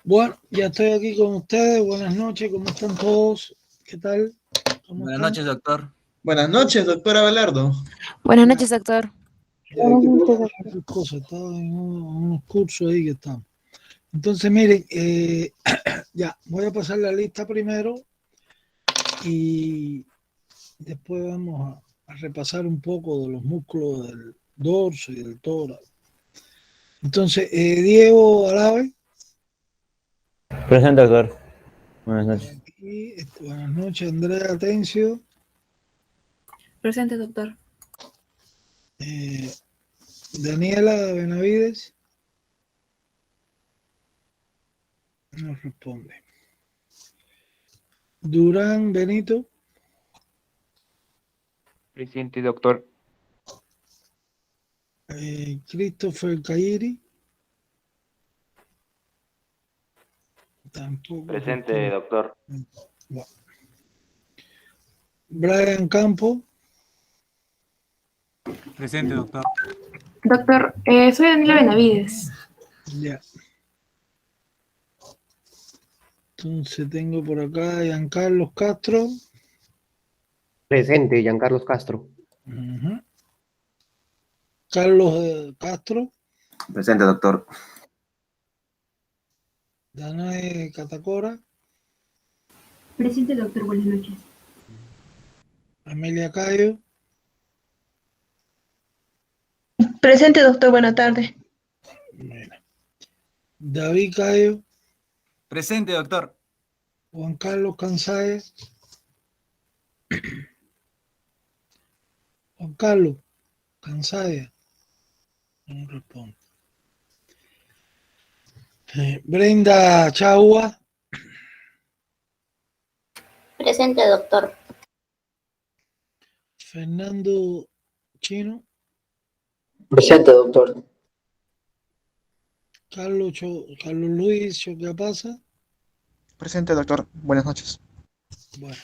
Bueno, ya estoy aquí con ustedes. Buenas noches, ¿cómo están todos? ¿Qué tal? ¿Cómo Buenas están? noches, doctor. Buenas noches, doctor Abelardo. Buenas noches, doctor. Buenas noches, doctor. Cosas, estaba en unos cursos ahí que estamos. Entonces, miren, ya, voy a pasar la lista primero y después vamos a repasar un poco de los músculos del dorso y del tórax. Entonces, Diego Alave. Presente, doctor. Buenas noches. Aquí, buenas noches, Andrea Atencio. Presente, doctor. Daniela Benavides. No responde. Durán Benito. Presente, doctor. Christopher Cairi. Tampoco. Presente, doctor. Bueno. Brian Campo. Presente, doctor. Doctor, soy Daniela Benavides. Ya. Entonces tengo por acá a Giancarlos Castro. Presente, Giancarlos Castro. Uh-huh. Carlos Castro. Presente, doctor. Danae Catacora. Presente, doctor. Buenas noches. Amelia Cayo. Presente, doctor. Buenas tardes. Bueno. David Cayo. Presente, doctor. Juan Carlos Cansaes. Juan Carlos Cansaes. No responde. Brenda Chagua. Presente, doctor. Fernando Chino. Presente, doctor. Carlos Luis Choqueapasa. Presente, doctor. Buenas noches. Bueno.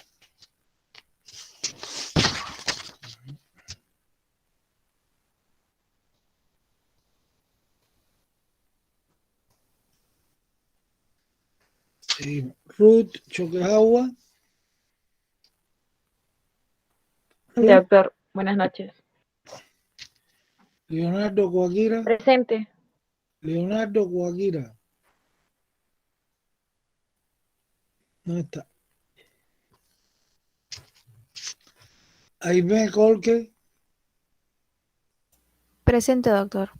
Ruth Choqueagua. Doctor, buenas noches. Leonardo Guaguira. Presente. Leonardo Guaguira. No está. Aimé Colque. Presente, doctor.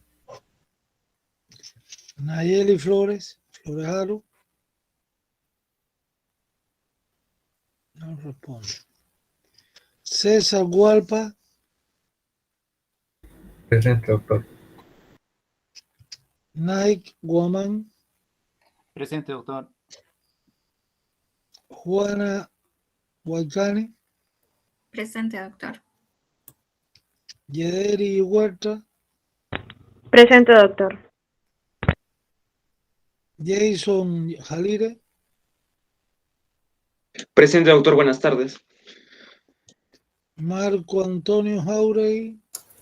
Nayeli Flores. Florejaro. No responde. César Gualpa. Presente, doctor. Nike Guamán. Presente, doctor. Juana Huaycani. Presente, doctor. Yederi Huerta. Presente, doctor. Jason Jalire. Presente, doctor. Buenas tardes. Marco Antonio Jauregui.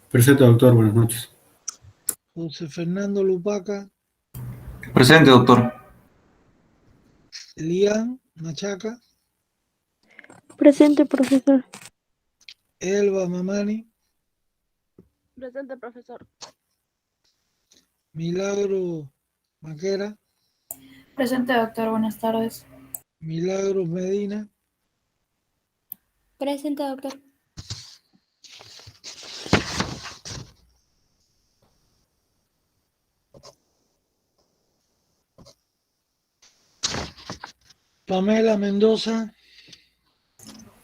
Presente, doctor. Buenas noches. José Fernando Lupaca. Presente, doctor. Lian Machaca. Presente, profesor. Elba Mamani. Presente, profesor. Milagro Maquera. Presente, doctor. Buenas tardes. Milagros Medina. Presente, doctor. Pamela Mendoza.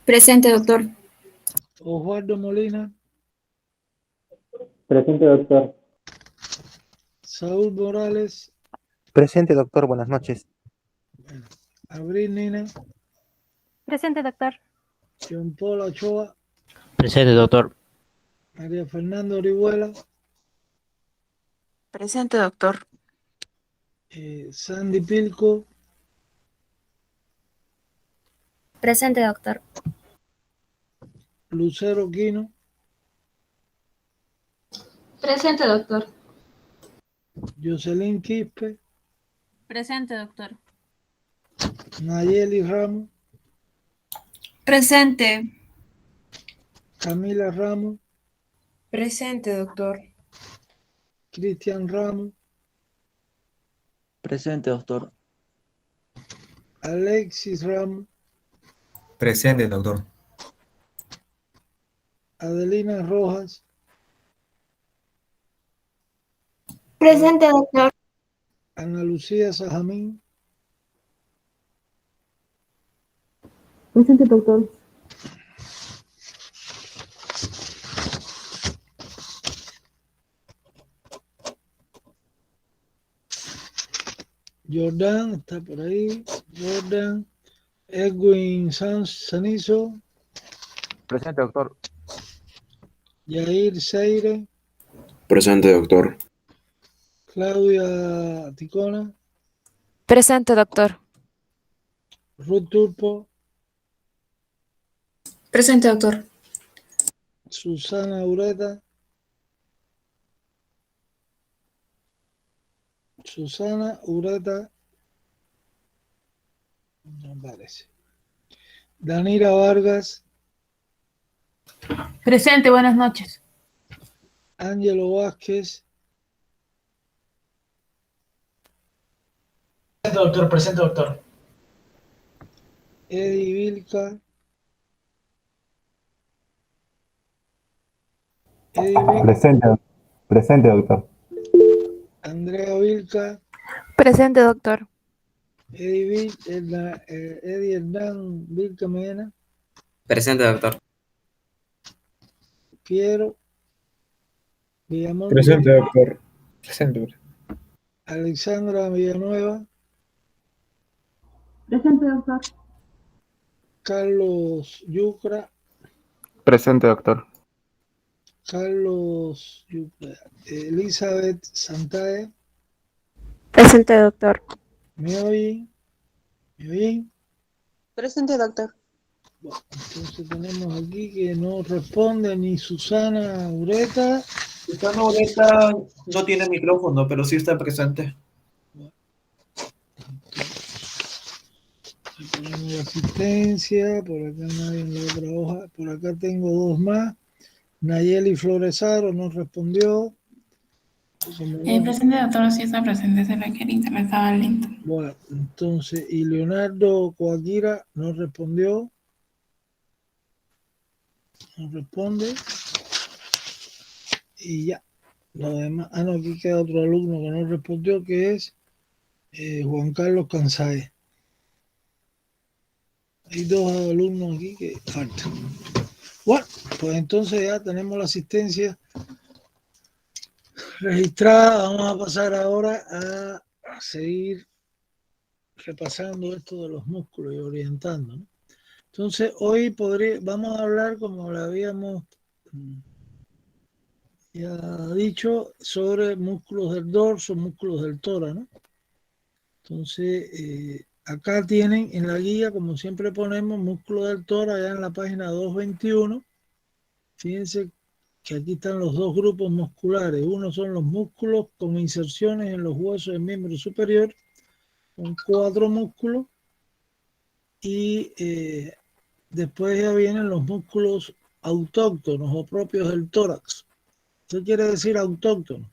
Presente, doctor. Osvaldo Molina. Presente, doctor. Saúl Morales. Presente, doctor. Buenas noches. Abril Nina. Presente, doctor. John Paul Ochoa. Presente, doctor. María Fernanda Orihuela. Presente, doctor. Sandy Pilco. Presente, doctor. Lucero Quino. Presente, doctor. Jocelyn Quispe. Presente, doctor. Nayeli Ramos, Presente. Camila Ramos, Presente, doctor. Cristian Ramos, Presente, doctor. Alexis Ramos, Presente, doctor. Adelina Rojas, Presente, doctor. Ana Lucía Sajamín, Presente, doctor. Jordán está por ahí, Jordan, Edwin Sanizo, Presente, doctor. Yair Seire, Presente, doctor. Claudia Ticona, Presente, doctor. Ruth Turpo, Presente, doctor. Susana Ureta, no aparece. Danira Vargas, Presente, buenas noches. Ángelo Vázquez, Presente, doctor. Eddie Vilca, Presente, doctor. Andrea Vilca, Presente, doctor. Eddie Hernán Vilca Mena, Presente, doctor. Piero Villamón, doctor. Presente. Alexandra Villanueva, Presente, doctor. Carlos Yucra, Presente, doctor. Elizabeth Santae, Presente, doctor. ¿me oyen? Presente, doctor. Bueno, entonces tenemos aquí que no responde ni Susana Ureta. Susana Ureta no tiene micrófono, pero sí está presente. Ponemos la asistencia, por acá nadie en la otra hoja, por acá tengo dos más. Nayeli Floresaro no respondió. Presente, doctor. Sí está presente. Se ve que el internet estaba lento. Bueno, entonces, y Leonardo Coaquira no respondió. No responde. Y ya. Lo demás. No, aquí queda otro alumno que no respondió, que es Juan Carlos Cansae. Hay dos alumnos aquí que faltan. Bueno, pues entonces ya tenemos la asistencia registrada. Vamos a pasar ahora a seguir repasando esto de los músculos y orientando, ¿no? Entonces hoy vamos a hablar, como le habíamos ya dicho, sobre músculos del dorso, músculos del tórax, ¿no? Entonces acá tienen en la guía, como siempre ponemos, músculos del tórax, ya en la página 221. Fíjense que aquí están los dos grupos musculares. Uno son los músculos con inserciones en los huesos del miembro superior, con 4 músculos, y después ya vienen los músculos autóctonos o propios del tórax. ¿Qué quiere decir autóctono?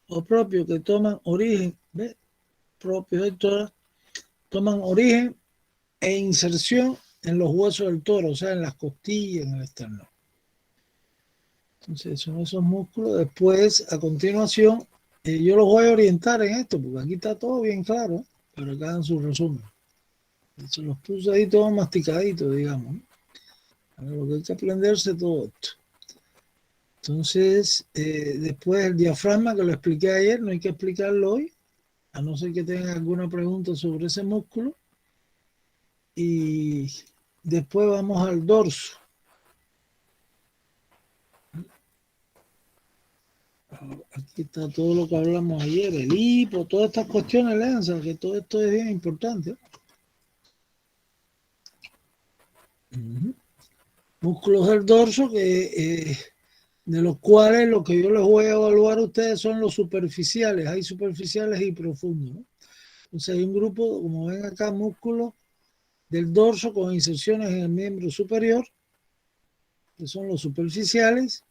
O propios, que toman origen, ¿ves? Propios del tórax, toman origen e inserción en los huesos del tórax, o sea, en las costillas, en el esternón. Entonces son esos músculos. Después, a continuación, yo los voy a orientar en esto, porque aquí está todo bien claro, pero acá dan su resumen. Se los puse ahí todo masticadito, digamos, ¿no? Lo que hay que aprenderse todo esto. Entonces, después el diafragma, que lo expliqué ayer, no hay que explicarlo hoy, a no ser que tengan alguna pregunta sobre ese músculo. Y después vamos al dorso. Aquí está todo lo que hablamos ayer, el hipo, todas estas cuestiones, léanse, que todo esto es bien importante. Músculos del dorso, que de los cuales lo que yo les voy a evaluar a ustedes son los superficiales. Hay superficiales y profundos, ¿no? Entonces hay un grupo, como ven acá, músculos del dorso con inserciones en el miembro superior, que son los superficiales.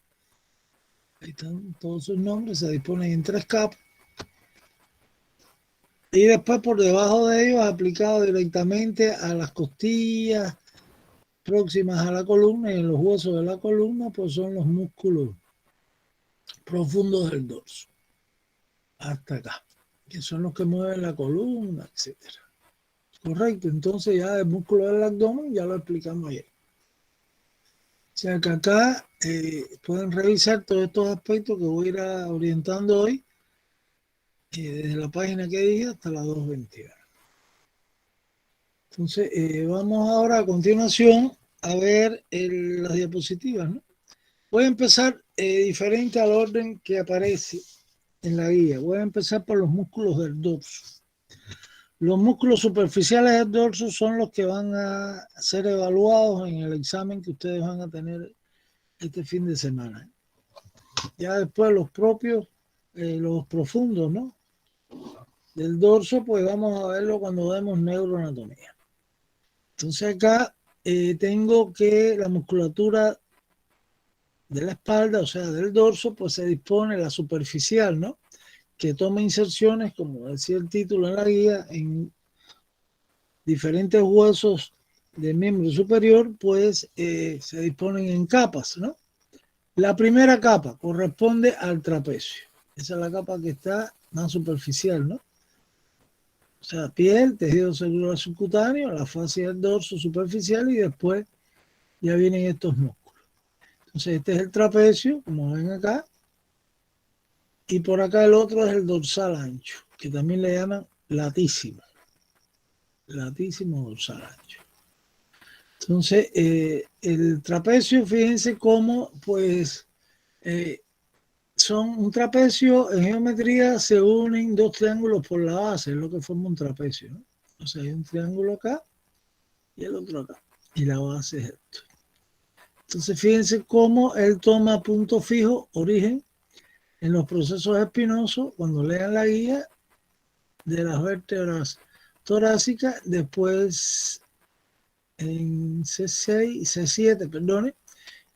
Ahí están todos sus nombres, se disponen en 3 capas. Y después por debajo de ellos, aplicado directamente a las costillas próximas a la columna y en los huesos de la columna, pues son los músculos profundos del dorso. Hasta acá, que son los que mueven la columna, etcétera. Correcto, entonces ya el músculo del abdomen ya lo explicamos ayer. O sea que acá pueden revisar todos estos aspectos que voy a ir orientando hoy, desde la página que dije hasta la 221. Entonces, vamos ahora a continuación a ver las diapositivas, ¿no? Voy a empezar diferente al orden que aparece en la guía. Voy a empezar por los músculos del dorso. Los músculos superficiales del dorso son los que van a ser evaluados en el examen que ustedes van a tener este fin de semana. Ya después los propios, los profundos, ¿no?, del dorso, pues vamos a verlo cuando vemos neuroanatomía. Entonces acá tengo que la musculatura de la espalda, o sea, del dorso, pues se dispone la superficial, ¿no?, que toma inserciones, como decía el título en la guía, en diferentes huesos del miembro superior, pues se disponen en capas, ¿no? La primera capa corresponde al trapecio. Esa es la capa que está más superficial, ¿no? O sea, piel, tejido celular subcutáneo, la fascia del dorso superficial y después ya vienen estos músculos. Entonces este es el trapecio, como ven acá. Y por acá el otro es el dorsal ancho, que también le llaman latísimo. Latísimo dorsal ancho. Entonces, el trapecio, fíjense cómo, pues, son un trapecio en geometría, se unen 2 triángulos por la base, es lo que forma un trapecio, ¿no? O sea, hay un triángulo acá y el otro acá. Y la base es esto. Entonces, fíjense cómo él toma punto fijo, origen, en los procesos espinosos, cuando lean la guía de las vértebras torácicas, después en C6, C7, perdone,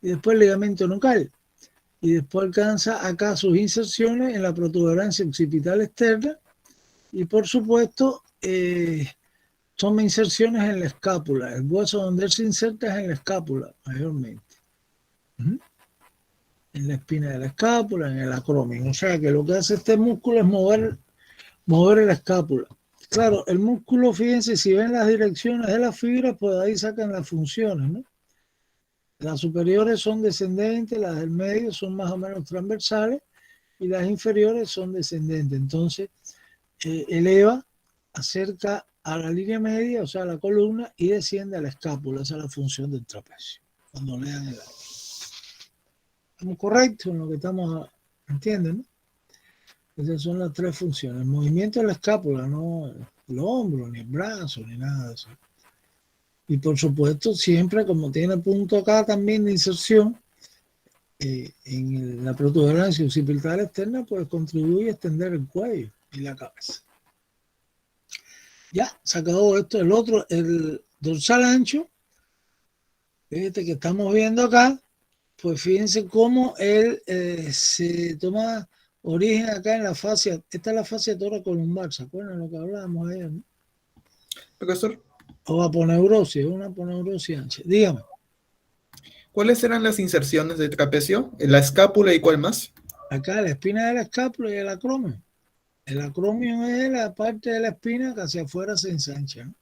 y después el ligamento nucal. Y después alcanza acá sus inserciones en la protuberancia occipital externa y por supuesto toma inserciones en la escápula. El hueso donde él se inserta es en la escápula mayormente. En la espina de la escápula, en el acromion. O sea que lo que hace este músculo es mover la escápula. Claro, el músculo, fíjense, si ven las direcciones de las fibras, pues ahí sacan las funciones, ¿no? Las superiores son descendentes, las del medio son más o menos transversales y las inferiores son descendentes. Entonces, eleva, acerca a la línea media, o sea, a la columna, y desciende a la escápula. Esa es la función del trapecio. Cuando lean el aire. ¿Estamos correctos en lo que estamos, entienden, no? Esas son las 3 funciones. El movimiento de la escápula, no el hombro, ni el brazo, ni nada de eso. Y por supuesto, siempre como tiene punto acá también de inserción, en la protuberancia occipital externa, pues contribuye a extender el cuello y la cabeza. Ya, se acabó esto. El otro, el dorsal ancho, este que estamos viendo acá, pues fíjense cómo él se toma origen acá en la fascia. Esta es la fascia toracolumbar, ¿se acuerdan de lo que hablábamos ayer, no? Profesor, O aponeurosis, una aponeurosis ancha. Dígame. ¿cuáles eran las inserciones del trapecio? ¿La escápula y cuál más? Acá la espina de la escápula y el acromion. El acromion es la parte de la espina que hacia afuera se ensancha, ¿no?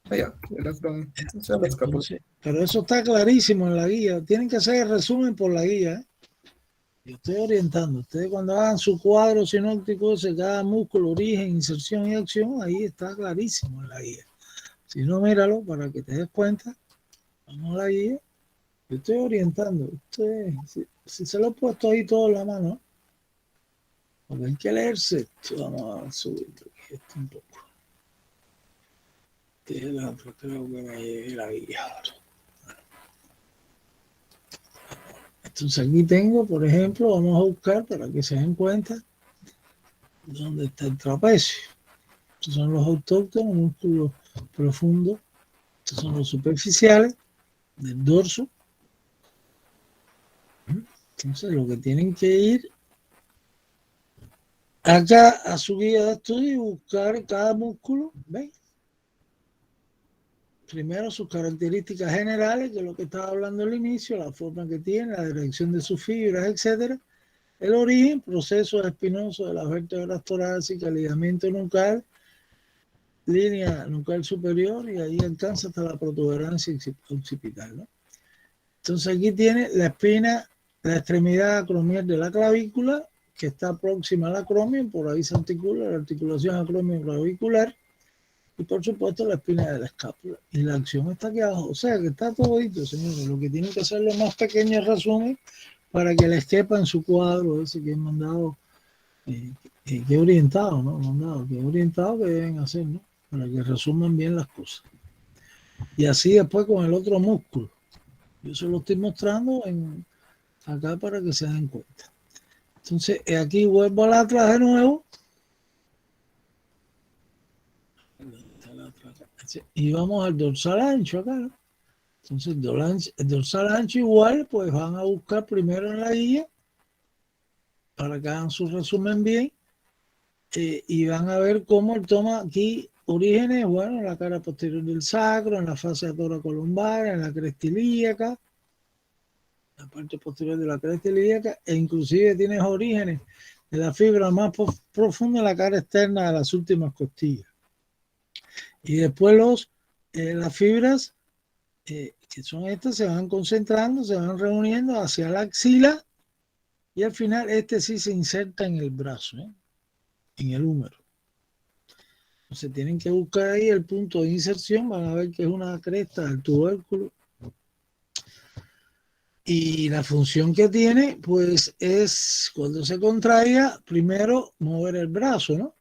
Allá, el acromion. O sea, la escápula. Entonces, pero eso está clarísimo en la guía. Tienen que hacer el resumen por la guía, ¿eh? Yo estoy orientando. Ustedes cuando hagan su cuadro sinóptico de cada músculo, origen, inserción y acción, ahí está clarísimo en la guía. Si no, míralo para que te des cuenta. Vamos a la guía. Yo estoy orientando. Ustedes, si se lo he puesto ahí todo en la mano, porque hay que leerse esto. Vamos a subir esto un poco. Este es el otro, creo que me llegué la guía ahora. Entonces aquí tengo, por ejemplo, vamos a buscar para que se den cuenta dónde está el trapecio. O Estos son los autóctonos, músculos profundos. Estos son los superficiales del dorso. Entonces, lo que tienen que ir acá a su guía de estudio y buscar cada músculo, ¿ven? Primero sus características generales, que es lo que estaba hablando al inicio, la forma que tiene, la dirección de sus fibras, etcétera. El origen, proceso espinoso de las vértebras torácicas, ligamento nucal, línea nucal superior, y ahí alcanza hasta la protuberancia occipital, ¿no? Entonces aquí tiene la espina, la extremidad acromial de la clavícula, que está próxima al acromion, por ahí se articula la articulación acromioclavicular, y por supuesto la espina de la escápula. Y la acción está aquí abajo, o sea que está todito, señores. Lo que tienen que hacer lo más pequeño resumen para que les quepa en su cuadro ese que he mandado, que he orientado, ¿no? Mandado, que he orientado que deben hacer, ¿no? Para que resuman bien las cosas. Y así después con el otro músculo. Yo se lo estoy mostrando acá para que se den cuenta. Entonces, aquí vuelvo al atlas de nuevo. Y vamos al dorsal ancho acá, ¿no? Entonces, el dorsal ancho igual, pues van a buscar primero en la guía para que hagan su resumen bien. Y van a ver cómo él toma aquí orígenes, bueno, en la cara posterior del sacro, en la fascia toracolumbar, en la cresta ilíaca, la parte posterior de la cresta ilíaca, e inclusive tienes orígenes de la fibra más profunda en la cara externa de las últimas costillas. Y después las fibras, que son estas, se van concentrando, se van reuniendo hacia la axila, y al final sí se inserta en el brazo, en el húmero. Entonces tienen que buscar ahí el punto de inserción, van a ver que es una cresta del tubérculo. Y la función que tiene, pues, es cuando se contraiga, primero mover el brazo, ¿no?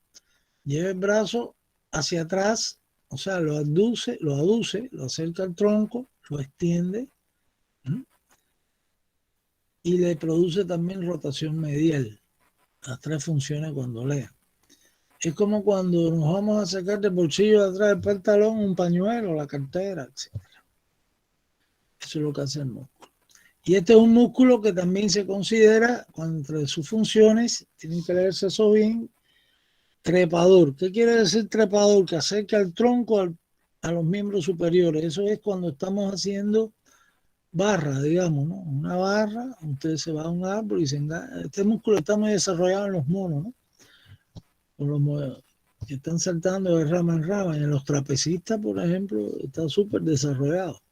Lleva el brazo hacia atrás, o sea, lo aduce, lo acerca al tronco, lo extiende, ¿sí? Y le produce también rotación medial. Las tres funciones cuando lea. Es como cuando nos vamos a sacar del bolsillo de atrás del pantalón un pañuelo, la cartera, etc. Eso es lo que hace el músculo. Y este es un músculo que también se considera, entre sus funciones, tienen que leerse eso bien, trepador. ¿Qué quiere decir trepador? Que acerca el tronco a los miembros superiores. Eso es cuando estamos haciendo barra, digamos, ¿no? Una barra, usted se va a un árbol y se engancha. Este músculo está muy desarrollado en los monos, ¿no? Los que están saltando de rama en rama. Y en los trapecistas, por ejemplo, está súper desarrollado.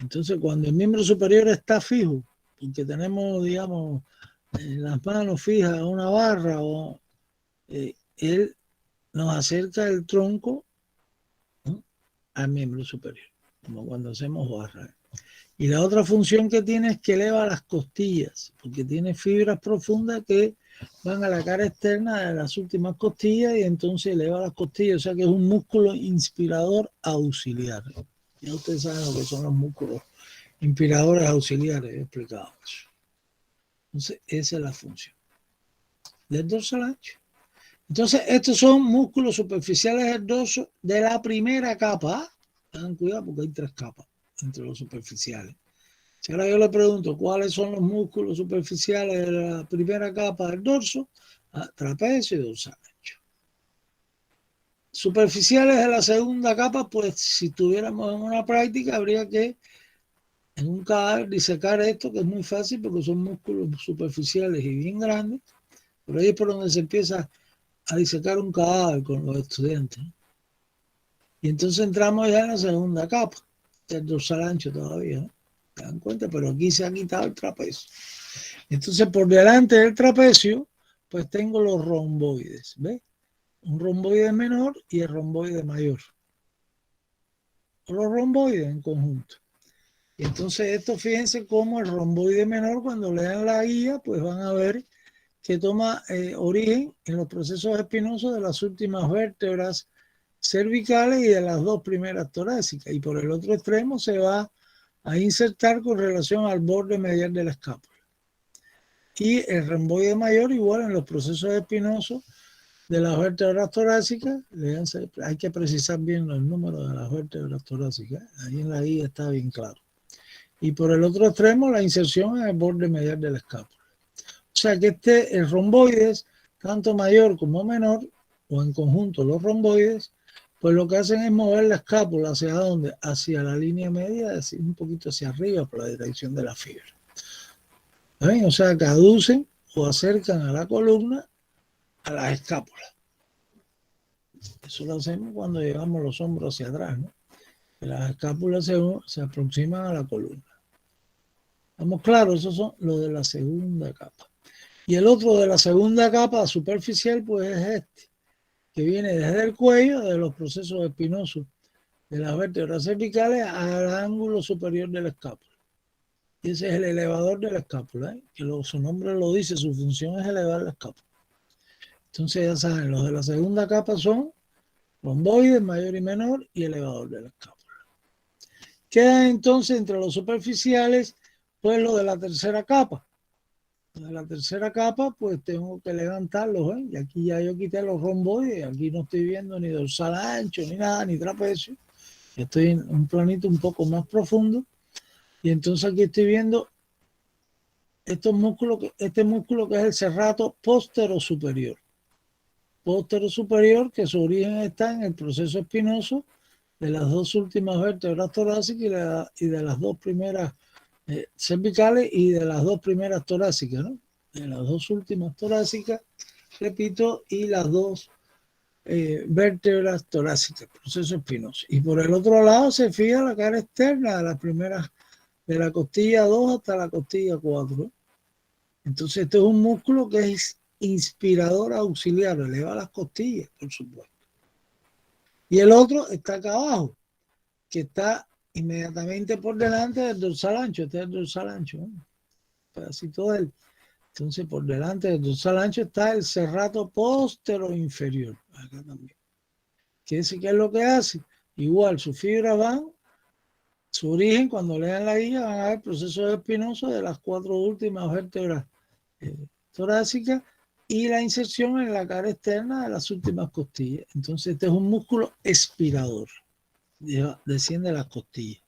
Entonces, cuando el miembro superior está fijo, porque tenemos, digamos, las manos fijas a una barra, él nos acerca el tronco, ¿no?, al miembro superior, como cuando hacemos barra. Y la otra función que tiene es que eleva las costillas, porque tiene fibras profundas que van a la cara externa de las últimas costillas y entonces eleva las costillas, o sea que es un músculo inspirador auxiliar. Ya ustedes saben lo que son los músculos inspiradores auxiliares, he explicado eso. Entonces, esa es la función del dorsal ancho. Entonces, estos son músculos superficiales del dorso de la primera capa. Tengan cuidado porque hay 3 capas entre los superficiales. Si ahora yo le pregunto cuáles son los músculos superficiales de la primera capa del dorso, trapecio y dorsal ancho. Superficiales de la segunda capa, pues si estuviéramos en una práctica, habría que en un cadáver disecar esto, que es muy fácil porque son músculos superficiales y bien grandes. Por ahí es por donde se empieza a disecar un cadáver con los estudiantes. Y entonces entramos ya en la segunda capa, el dorsal ancho todavía, ¿no? ¿Se dan cuenta? Pero aquí se ha quitado el trapecio. Entonces por delante del trapecio, pues tengo los romboides, ¿ves? Un romboide menor y el romboide mayor. Los romboides en conjunto. Y entonces esto, fíjense cómo el romboide menor, cuando lean la guía, pues van a ver que toma origen en los procesos espinosos de las últimas vértebras cervicales y de las 2 primeras torácicas. Y por el otro extremo se va a insertar con relación al borde medial de la escápula. Y el romboide mayor igual en los procesos espinosos de las vértebras torácicas, hay que precisar bien el número de las vértebras torácicas, ahí en la guía está bien claro. Y por el otro extremo, la inserción en el borde medial de la escápula. O sea que el romboides, tanto mayor como menor, o en conjunto los romboides, pues lo que hacen es mover la escápula hacia dónde, hacia la línea media, un poquito hacia arriba por la dirección de la fibra. ¿Ven? O sea que aducen o acercan a la columna a la escápula. Eso lo hacemos cuando llevamos los hombros hacia atrás, ¿no? Que las escápulas se aproximan a la columna. ¿Estamos claros? Esos son los de la segunda capa. Y el otro de la segunda capa superficial, pues es este, que viene desde el cuello, de los procesos espinosos de las vértebras cervicales al ángulo superior de la escápula. Y ese es el elevador de la escápula, ¿eh? Que su nombre lo dice, su función es elevar la escápula. Entonces ya saben, los de la segunda capa son romboides, mayor y menor, y elevador de la escápula. Queda entonces entre los superficiales, pues lo de la tercera capa. De la tercera capa, pues tengo que levantarlos, ¿eh? Y aquí ya yo quité los romboides, aquí no estoy viendo ni dorsal ancho, ni nada, ni trapecio. Estoy en un planito un poco más profundo. Y entonces aquí estoy viendo este músculo que es el serrato póstero superior. Póstero superior, que su origen está en el proceso espinoso de las dos últimas vértebras torácicas y de las dos primeras cervicales y de las dos primeras torácicas, ¿no? De las dos últimas torácicas, repito, y las dos vértebras torácicas, proceso espinoso. Y por el otro lado se fija la cara externa de las primeras, de la costilla 2 hasta la costilla 4. Entonces este es un músculo que es inspirador auxiliar, eleva las costillas, por supuesto. Y el otro está acá abajo, que está inmediatamente por delante del dorsal ancho. Este es el dorsal ancho, ¿no? Un pedacito de él. Entonces, por delante del dorsal ancho está el serrato póstero inferior. Acá también. ¿Qué es lo que hace? Igual, sus fibras van, su origen, cuando lean la guía, van a ver procesos espinosos de las 4 últimas vértebras torácicas y la inserción en la cara externa de las últimas costillas. Entonces, este es un músculo expirador. Desciende las costillas.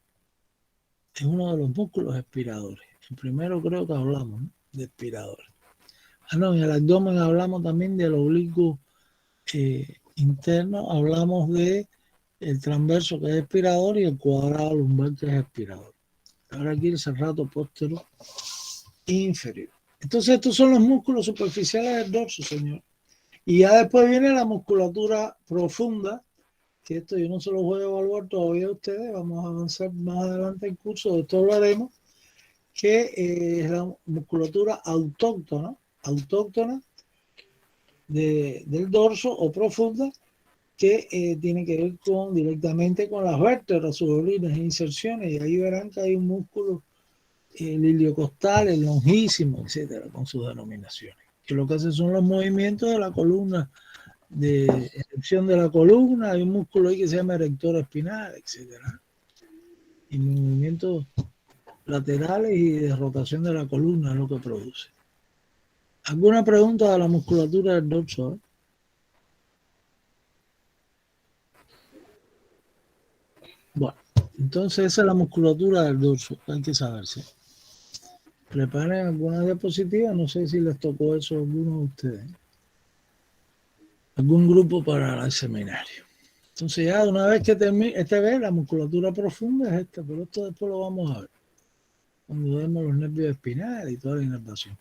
Es uno de los músculos expiradores. El primero creo que hablamos, ¿no? De expiradores. No, en el abdomen hablamos también del oblicuo interno, hablamos de el transverso que es expirador y el cuadrado lumbar que es expirador. Ahora aquí el serrato póstero inferior. Entonces estos son los músculos superficiales del dorso, señor. Y ya después viene la musculatura profunda, que esto yo no se lo voy a evaluar todavía a ustedes, vamos a avanzar más adelante en el curso, de esto hablaremos, que es la musculatura autóctona del dorso o profunda, que tiene que ver directamente con las vértebras, sus líneas e inserciones, y ahí verán que hay un músculo iliocostal, el longísimo, etcétera, con sus denominaciones, que lo que hace son los movimientos de la columna, de erección de la columna, hay un músculo ahí que se llama erector espinal, etcétera, y movimientos laterales y de rotación de la columna es lo que produce. ¿Alguna pregunta de la musculatura del dorso? Bueno, entonces esa es la musculatura del dorso, hay que saberse. Preparen alguna diapositiva, no sé si les tocó eso a alguno de ustedes. Algún grupo para el seminario. Entonces ya una vez que termine, la musculatura profunda es esta, pero esto después lo vamos a ver. Cuando vemos los nervios espinales y toda la inervación.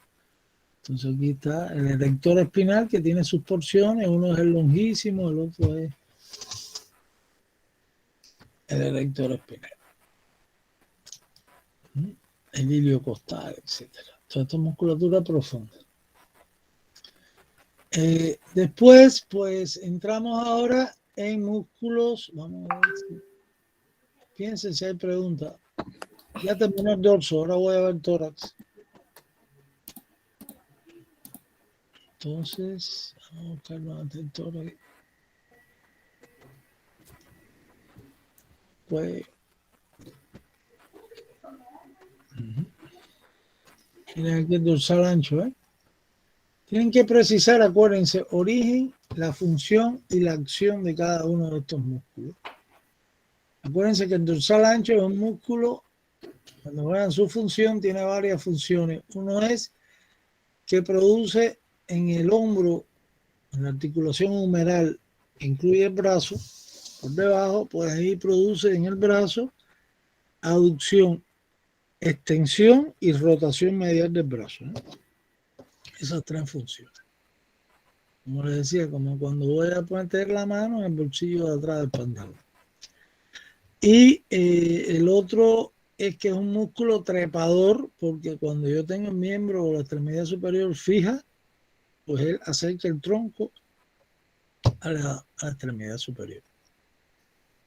Entonces aquí está el erector espinal que tiene sus porciones, uno es el longísimo, el otro es el erector espinal. El iliocostal, etc. Toda esta musculatura profunda. Después, pues, entramos ahora en músculos. Vamos a ver si... Piensen si hay preguntas. Ya terminó el dorso, ahora voy a ver tórax. Entonces, vamos a buscar nuevamente el tórax. Pues... Tienen aquí el dorsal ancho, ¿eh? Tienen que precisar, acuérdense, origen, la función y la acción de cada uno de estos músculos. Acuérdense que el dorsal ancho es un músculo, cuando vean su función, tiene varias funciones. Uno es que produce en el hombro, en la articulación humeral, que incluye el brazo, por debajo, pues ahí produce en el brazo aducción, extensión y rotación medial del brazo, ¿no? Esas tres funciones. Como les decía, como cuando voy a meter la mano en el bolsillo de atrás del pantalón. Y el otro es que es un músculo trepador, porque cuando yo tengo el miembro o la extremidad superior fija, pues él acerca el tronco a la extremidad superior.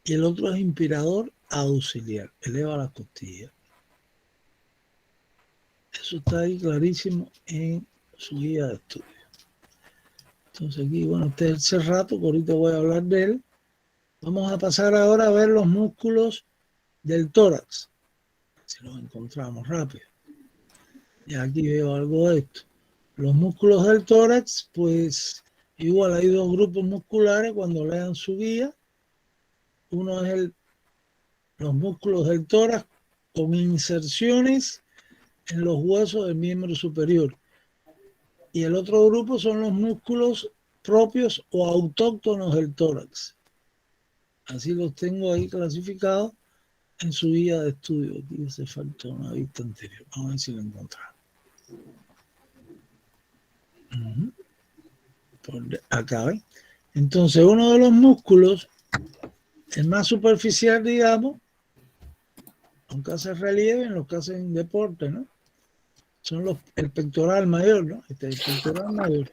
Y el otro es inspirador auxiliar, eleva las costillas. Eso está ahí clarísimo en su guía de estudio. Entonces aquí, bueno, este es el rato, que ahorita voy a hablar de él. Vamos a pasar ahora a ver los músculos del tórax. Si los encontramos rápido. Y aquí veo algo de esto. Los músculos del tórax, pues igual hay dos grupos musculares cuando lean su guía. Uno es los músculos del tórax con inserciones en los huesos del miembro superior. Y el otro grupo son los músculos propios o autóctonos del tórax. Así los tengo ahí clasificados en su guía de estudio. Aquí hace falta una vista anterior. Vamos a ver si lo encontramos. Por acá, ¿ven? Entonces, uno de los músculos, el más superficial, digamos, aunque hace relieve en los que hacen deporte, ¿no? Son el pectoral mayor, ¿no? Este es el pectoral mayor.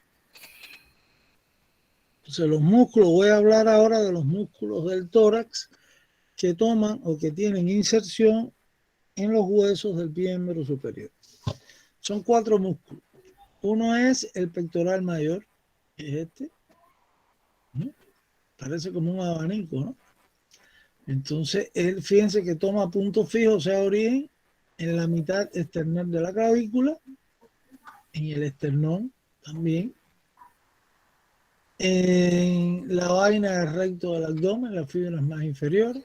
Entonces, los músculos, voy a hablar ahora de los músculos del tórax que toman o que tienen inserción en los huesos del miembro superior. Son 4 músculos. Uno es el pectoral mayor, que es este. ¿No? Parece como un abanico, ¿no? Entonces, él, fíjense que toma punto fijo, o sea, origen, en la mitad external de la clavícula, en el esternón también, en la vaina del recto del abdomen, las fibras más inferiores,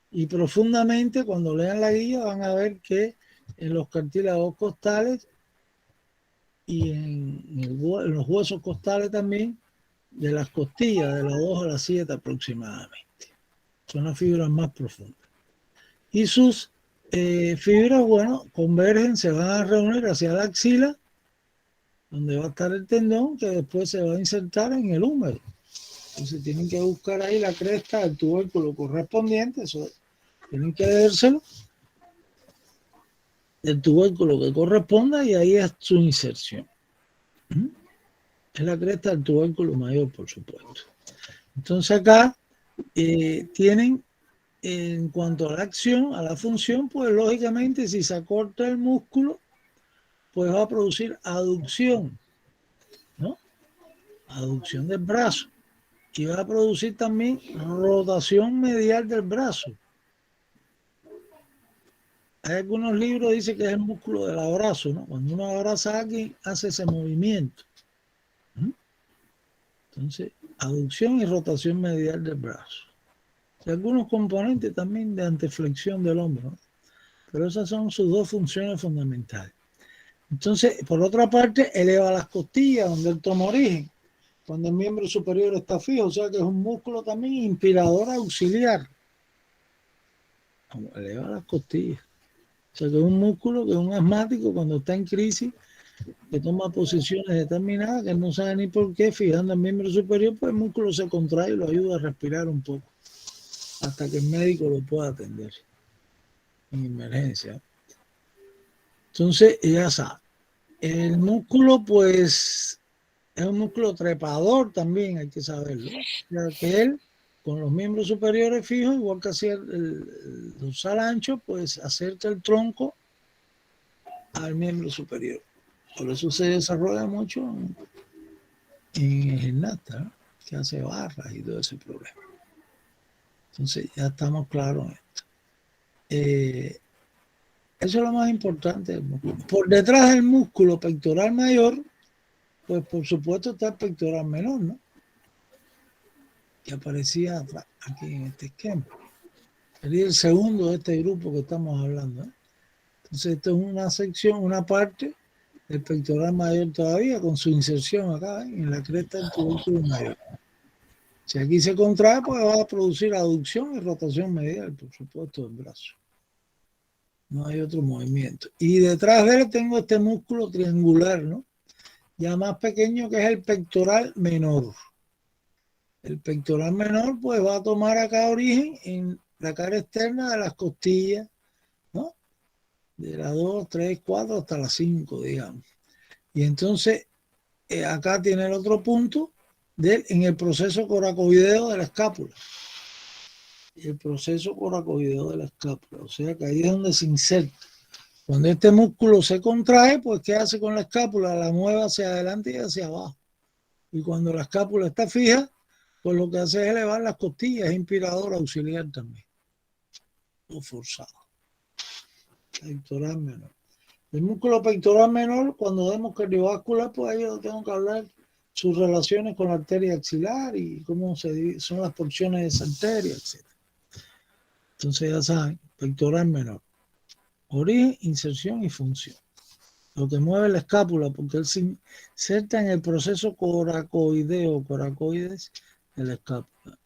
y profundamente, cuando lean la guía, van a ver que en los cartílagos costales y en los huesos costales también, de las costillas, de las 2 a las 7 aproximadamente. Son las fibras más profundas. Y sus fibras, bueno, convergen, se van a reunir hacia la axila, donde va a estar el tendón, que después se va a insertar en el húmero. Entonces tienen que buscar ahí la cresta del tubérculo correspondiente, eso tienen que vérselo, del tubérculo que corresponda, y ahí es su inserción. Es la cresta del tubérculo mayor, por supuesto. Entonces acá tienen, en cuanto a la acción, a la función, pues lógicamente si se acorta el músculo, pues va a producir aducción, ¿no? Aducción del brazo. Y va a producir también rotación medial del brazo. Hay algunos libros que dicen que es el músculo del abrazo, ¿no? Cuando uno abraza a alguien, hace ese movimiento. Entonces, aducción y rotación medial del brazo. Y algunos componentes también de anteflexión del hombro, ¿no? Pero esas son sus 2 funciones fundamentales. Entonces, por otra parte, eleva las costillas, donde él toma origen, cuando el miembro superior está fijo, o sea que es un músculo también inspirador auxiliar. Eleva las costillas. O sea que es un músculo que un asmático, cuando está en crisis, que toma posiciones determinadas, que no sabe ni por qué, fijando el miembro superior, pues el músculo se contrae y lo ayuda a respirar un poco, hasta que el médico lo pueda atender en emergencia. Entonces, ya sabe, el músculo, pues, es un músculo trepador también, hay que saberlo. Ya que él, con los miembros superiores fijos, igual que hacía el dorsal ancho, pues acerca el tronco al miembro superior. Por eso se desarrolla mucho en el gimnasta, ¿no? Que hace barras y todo ese problema. Entonces ya estamos claros en esto. Eso es lo más importante del músculo. Por detrás del músculo pectoral mayor pues por supuesto está el pectoral menor, ¿no? Que aparecía atrás, aquí en este esquema. Sería el segundo de este grupo que estamos hablando, ¿eh? Entonces esto es una sección, una parte del pectoral mayor todavía, con su inserción acá, ¿eh? En la cresta del tubérculo mayor. Si aquí se contrae, pues va a producir aducción y rotación medial, por supuesto, del brazo. No hay otro movimiento. Y detrás de él tengo este músculo triangular, ¿no? Ya más pequeño, que es el pectoral menor. El pectoral menor, pues va a tomar acá origen en la cara externa de las costillas, ¿no? De la 2, 3, 4 hasta la 5, digamos. Y entonces, acá tiene el otro punto en el proceso coracoideo de la escápula. El proceso coracoideo de la escápula. O sea que ahí es donde se inserta. Cuando este músculo se contrae, pues ¿qué hace con la escápula? La mueve hacia adelante y hacia abajo. Y cuando la escápula está fija, pues lo que hace es elevar las costillas, es inspirador auxiliar también. O forzado. Pectoral menor. El músculo pectoral menor, cuando vemos cardiovascular, pues ahí yo tengo que hablar sus relaciones con la arteria axilar y cómo son las porciones de esa arteria, etc. Entonces ya saben, pectoral menor. Origen, inserción y función. Lo que mueve la escápula, porque él se inserta en el proceso coracoideo, coracoides de la escápula.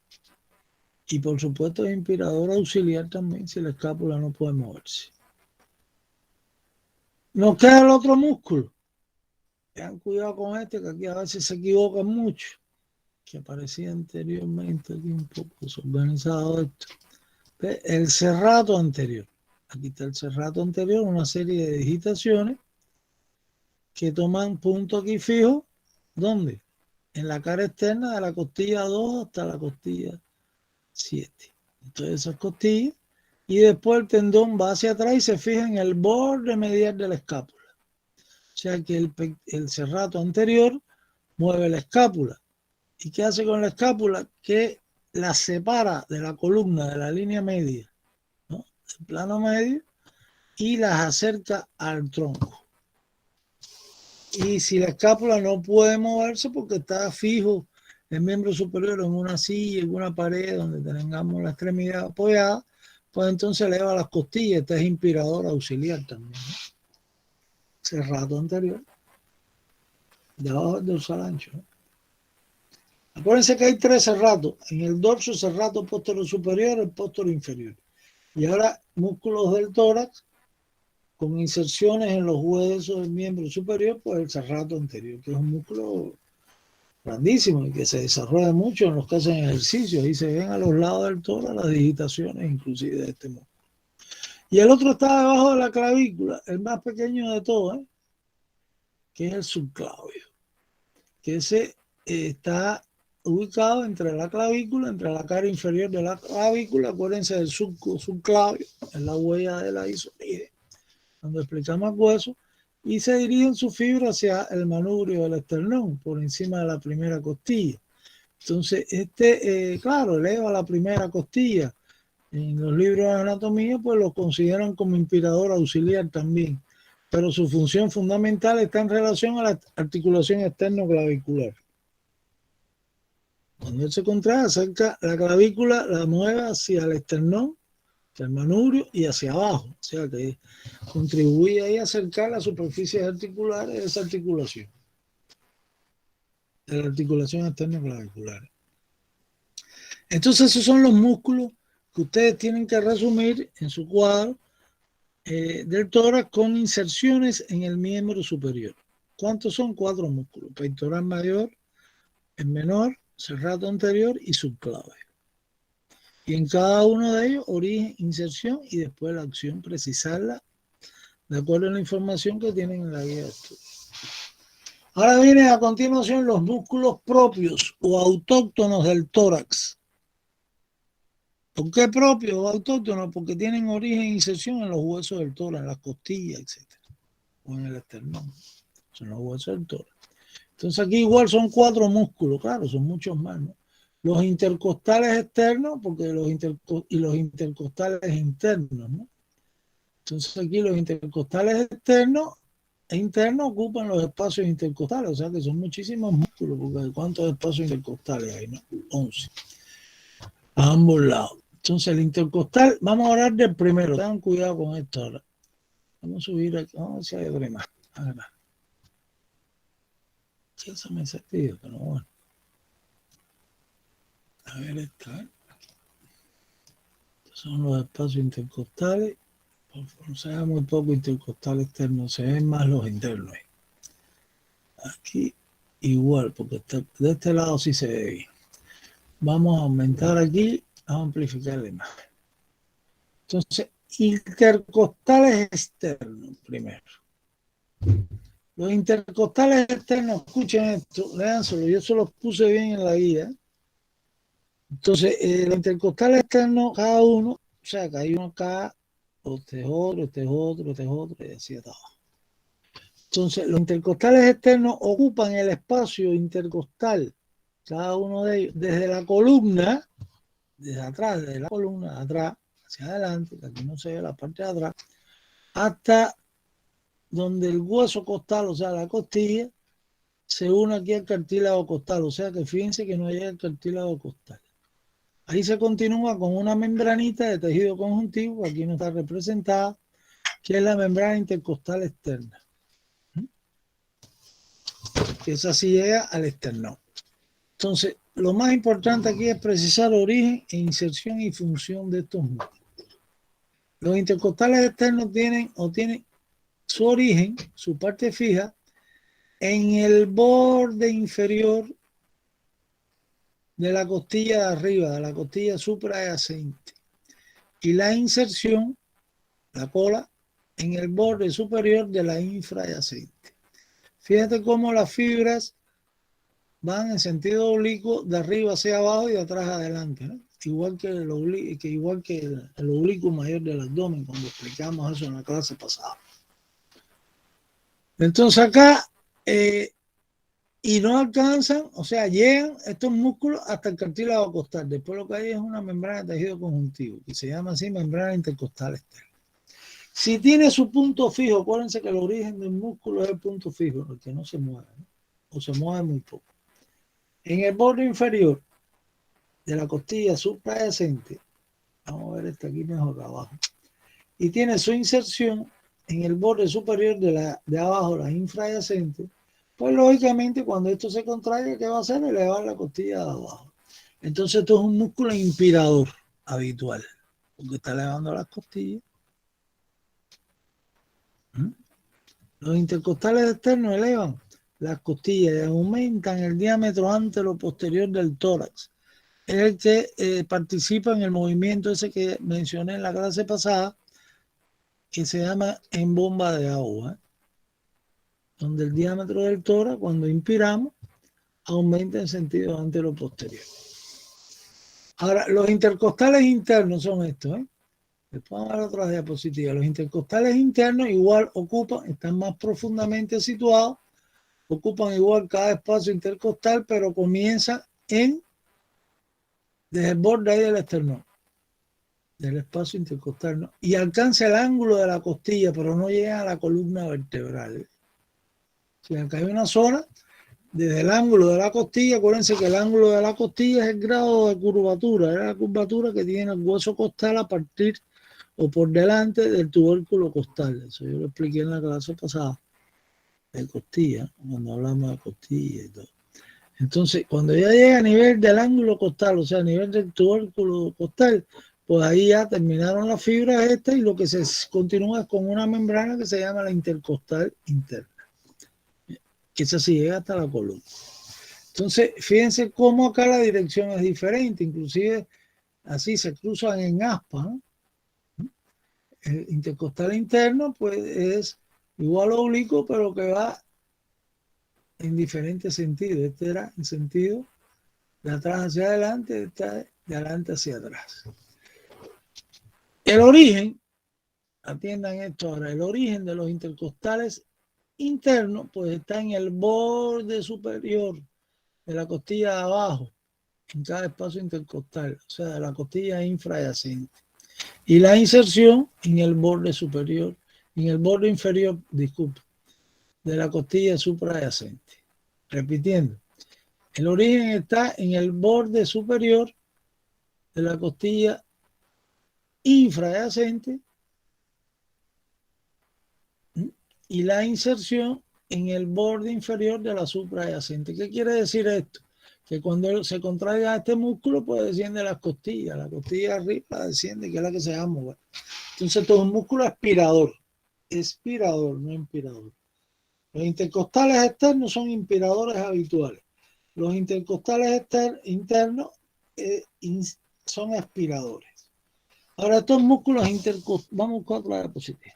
Y por supuesto es inspirador auxiliar también si la escápula no puede moverse. Nos queda el otro músculo. Tengan cuidado con este, que aquí a veces se equivocan mucho. Que aparecía anteriormente aquí un poco desorganizado esto. El serrato anterior. Aquí está el serrato anterior, una serie de digitaciones que toman punto aquí fijo. ¿Dónde? En la cara externa de la costilla 2 hasta la costilla 7. Entonces esas costillas. Y después el tendón va hacia atrás y se fija en el borde medial de la escápula. O sea que el serrato anterior mueve la escápula. ¿Y qué hace con la escápula? Que la separa de la columna, de la línea media, ¿no? El plano medio, y las acerca al tronco. Y si la escápula no puede moverse porque está fijo el miembro superior en una silla, en una pared donde tengamos la extremidad apoyada, pues entonces eleva las costillas. Este es inspirador auxiliar también, ¿no? Serrato anterior, debajo del dorsal ancho, ¿no? Acuérdense que hay 3 serratos. En el dorso, el serrato posterior superior, el posterior inferior. Y ahora músculos del tórax con inserciones en los huesos del miembro superior, pues el serrato anterior, que es un músculo grandísimo y que se desarrolla mucho en los que hacen ejercicio. Ahí se ven a los lados del tórax las digitaciones inclusive de este músculo. Y el otro está debajo de la clavícula, el más pequeño de todos, ¿eh? Que es el subclavio. Que ese está ubicado entre la clavícula, entre la cara inferior de la clavícula. Acuérdense del subclavio, en la huella de la isonide, cuando explicamos el hueso, y se dirigen sus fibras hacia el manubrio del esternón, por encima de la primera costilla. Entonces, claro, eleva la primera costilla. En los libros de anatomía, pues lo consideran como inspirador auxiliar también, pero su función fundamental está en relación a la articulación externo-clavicular. Cuando él se contrae, acerca la clavícula, la mueve hacia el esternón, hacia el manubrio y hacia abajo. O sea que contribuye ahí a acercar las superficies articulares de esa articulación, de la articulación externo-clavicular. Entonces esos son los músculos que ustedes tienen que resumir en su cuadro del tórax con inserciones en el miembro superior. ¿Cuántos son? 4 músculos: pectoral mayor, el menor, serrato anterior y subclavio. Y en cada uno de ellos, origen, inserción y después la acción, precisarla de acuerdo a la información que tienen en la guía de estudio. Ahora vienen a continuación los músculos propios o autóctonos del tórax. ¿Por qué propios o autóctonos? Porque tienen origen e inserción en los huesos del tórax, en las costillas, etc. O en el esternón. Son los huesos del tórax. Entonces aquí igual son 4 músculos, claro, son muchos más, ¿no? Los intercostales externos, porque los intercostales internos, ¿no? Entonces aquí los intercostales externos internos ocupan los espacios intercostales, o sea que son muchísimos músculos, porque ¿cuántos espacios intercostales hay? No? 11. A ambos lados. Entonces el intercostal, vamos a hablar del primero, tengan cuidado con esto ahora. Vamos a subir aquí, vamos a ver si hay otro más. Sí, eso me sentido, pero bueno. A ver, esta, ¿eh? Estos son los espacios intercostales. No se ve muy poco intercostal externo, se ven más los internos. Aquí igual, porque de este lado sí se ve bien. Vamos a aumentar aquí, vamos a amplificar la imagen. Entonces, intercostales externos primero. Los intercostales externos, escuchen esto, léanselo, yo se los puse bien en la guía. Entonces, los intercostales externos, cada uno, o sea, que hay uno acá, este es otro, este es otro, este es otro, y así hasta abajo. Entonces, los intercostales externos ocupan el espacio intercostal, cada uno de ellos, desde la columna, desde atrás, desde la columna, atrás, hacia adelante, que aquí no se ve la parte de atrás, hasta donde el hueso costal, o sea, la costilla, se une aquí al cartílago costal, o sea que fíjense que no llega el cartílago costal. Ahí se continúa con una membranita de tejido conjuntivo, aquí no está representada, que es la membrana intercostal externa. Que esa sí llega al esternón. Entonces, lo más importante aquí es precisar origen e inserción y función de estos músculos. Los intercostales externos tienen su origen, su parte fija, en el borde inferior de la costilla de arriba, de la costilla suprayacente. Y la inserción, la cola, en el borde superior de la infrayacente. Fíjate cómo las fibras van en sentido oblicuo de arriba hacia abajo y de atrás adelante, ¿no? Igual que el oblicuo mayor del abdomen, cuando explicamos eso en la clase pasada. Entonces acá, y no alcanzan, o sea, llegan estos músculos hasta el cartílago costal. Después lo que hay es una membrana de tejido conjuntivo, que se llama así membrana intercostal externa. Si tiene su punto fijo, acuérdense que el origen del músculo es el punto fijo, el que no se mueve, ¿no? O se mueve muy poco. En el borde inferior de la costilla suprayacente, vamos a ver este aquí mejor abajo, y tiene su inserción en el borde superior de abajo, la infrayacente, pues lógicamente cuando esto se contrae, ¿qué va a hacer? Elevar la costilla de abajo. Entonces esto es un músculo inspirador habitual, porque está elevando las costillas. Los intercostales externos elevan las costillas y aumentan el diámetro antero-posterior del tórax. Es el que participa en el movimiento ese que mencioné en la clase pasada, que se llama en bomba de agua, donde el diámetro del tórax, cuando inspiramos, aumenta en sentido antero-posterior. Ahora, los intercostales internos son estos, ¿eh? Después vamos a ver otras diapositivas. Los intercostales internos igual ocupan, están más profundamente situados, ocupan igual cada espacio intercostal, pero comienzan desde el borde ahí del esternón, del espacio intercostal, ¿no? Y alcanza el ángulo de la costilla, pero no llega a la columna vertebral. Si acá hay una zona, desde el ángulo de la costilla, acuérdense que el ángulo de la costilla es el grado de curvatura, es la curvatura que tiene el hueso costal a partir o por delante del tubérculo costal. Eso yo lo expliqué en la clase pasada de costilla, cuando hablamos de costilla y todo. Entonces, cuando ya llega a nivel del ángulo costal, o sea, a nivel del tubérculo costal, pues ahí ya terminaron las fibras estas y lo que se continúa es con una membrana que se llama la intercostal interna, que esa sí llega hasta la columna. Entonces, fíjense cómo acá la dirección es diferente, inclusive así se cruzan en aspa, ¿no? El intercostal interno pues es igual oblicuo, pero que va en diferentes sentidos. Este era en sentido de atrás hacia adelante, este de adelante hacia atrás. El origen, atiendan esto ahora, el origen de los intercostales internos pues está en el borde superior de la costilla de abajo, en cada espacio intercostal, o sea, de la costilla infrayacente. Y la inserción en el borde superior, en el borde inferior, disculpe, de la costilla suprayacente. Repitiendo, el origen está en el borde superior de la costilla infrayacente y la inserción en el borde inferior de la suprayacente. ¿Qué quiere decir esto? Que cuando se contraiga este músculo, pues desciende las costillas. La costilla arriba desciende, que es la que se va a mover. Entonces, todo es un músculo aspirador. Expirador, no inspirador. Los intercostales externos son inspiradores habituales. Los intercostales internos son aspiradores. Ahora, estos músculos intercostales, vamos a otra diapositiva.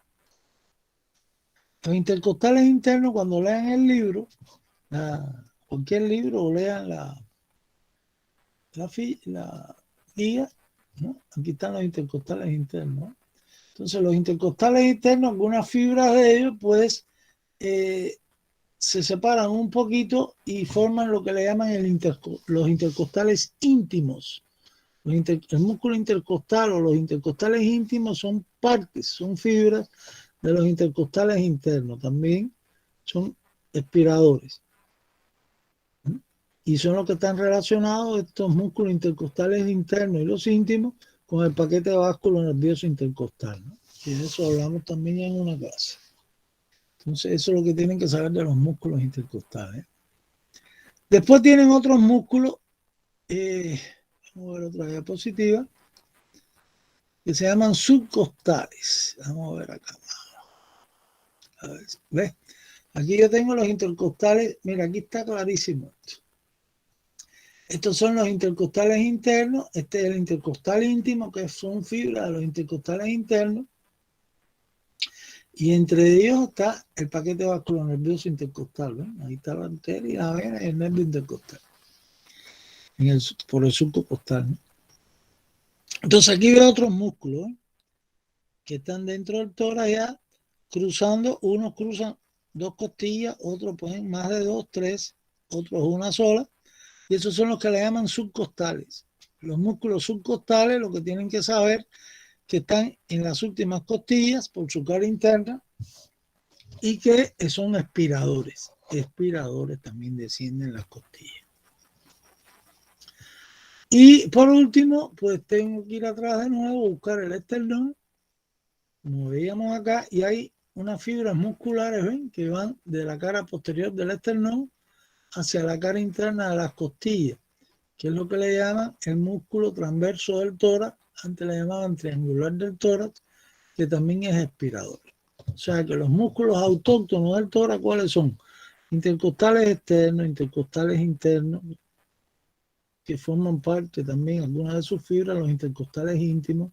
Los intercostales internos, cuando lean el libro, cualquier libro, o lean la guía, ¿no? Aquí están los intercostales internos, ¿no? Entonces, los intercostales internos, algunas fibras de ellos, pues, se separan un poquito y forman lo que le llaman los intercostales íntimos. El músculo intercostal o los intercostales íntimos son partes, son fibras de los intercostales internos. También son expiradores. Y son los que están relacionados, estos músculos intercostales internos y los íntimos, con el paquete vascular nervioso intercostal, ¿no? Y de eso hablamos también en una clase. Entonces, eso es lo que tienen que saber de los músculos intercostales. Después tienen otros músculos, vamos a ver otra diapositiva, que se llaman subcostales. Vamos a ver acá. A ver, ¿ves? Aquí yo tengo los intercostales. Mira, aquí está clarísimo esto. Estos son los intercostales internos. Este es el intercostal íntimo, que son fibras de los intercostales internos. Y entre ellos está el paquete vascular nervioso intercostal. ¿Ven? Ahí está la arteria, la vena y el nervio intercostal. Por el surco costal, ¿no? Entonces aquí veo otros músculos, ¿eh? Que están dentro del tórax ya cruzando. Unos cruzan 2 costillas, otros pueden más de 2, 3, otros una sola. Y esos son los que le llaman subcostales. Los músculos subcostales, lo que tienen que saber, que están en las últimas costillas por su cara interna y que son expiradores. Expiradores también descienden las costillas. Y por último, pues tengo que ir atrás de nuevo, buscar el esternón, como veíamos acá, y hay unas fibras musculares, ¿ven? Que van de la cara posterior del esternón hacia la cara interna de las costillas, que es lo que le llaman el músculo transverso del tórax. Antes le llamaban triangular del tórax, que también es expirador. O sea que los músculos autóctonos del tórax, ¿cuáles son? Intercostales externos, intercostales internos, que forman parte también, algunas de sus fibras, los intercostales íntimos,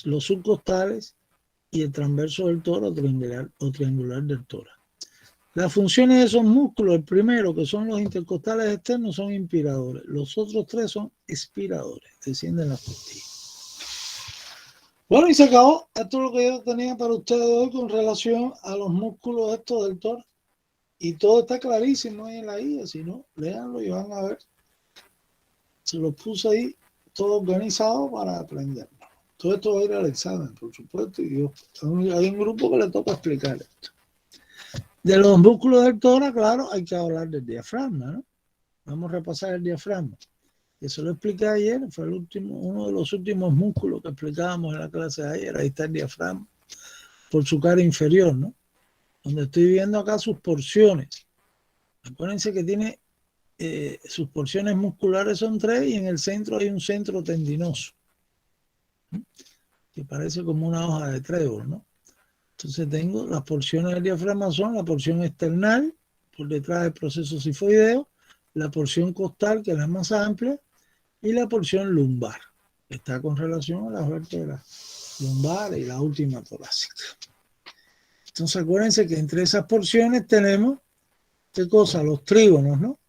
los subcostales y el transverso del tórax o triangular del tórax. Las funciones de esos músculos, el primero, que son los intercostales externos, son inspiradores. Los otros 3 son expiradores, descienden las costillas. Bueno, y se acabó. Esto es lo que yo tenía para ustedes hoy con relación a los músculos estos del tórax. Y todo está clarísimo ahí en la guía. Si no, léanlo y van a ver. Se los puse ahí todo organizado para aprenderlo. Todo esto va a ir al examen, por supuesto. Y hay un grupo que le toca explicar esto. De los músculos del tórax, claro, hay que hablar del diafragma, ¿no? Vamos a repasar el diafragma. Eso lo expliqué ayer, fue uno de los últimos músculos que explicábamos en la clase de ayer. Ahí está el diafragma, por su cara inferior, ¿no? Donde estoy viendo acá sus porciones. Acuérdense que tiene sus porciones musculares son 3 y en el centro hay un centro tendinoso, ¿no? Que parece como una hoja de trébol, ¿no? Entonces tengo las porciones del diafragma, son la porción external, por detrás del proceso sifoideo, la porción costal, que es la más amplia, y la porción lumbar, que está con relación a las vértebras lumbares y la última torácica. Entonces acuérdense que entre esas porciones tenemos, ¿qué cosa? Los trígonos, ¿no?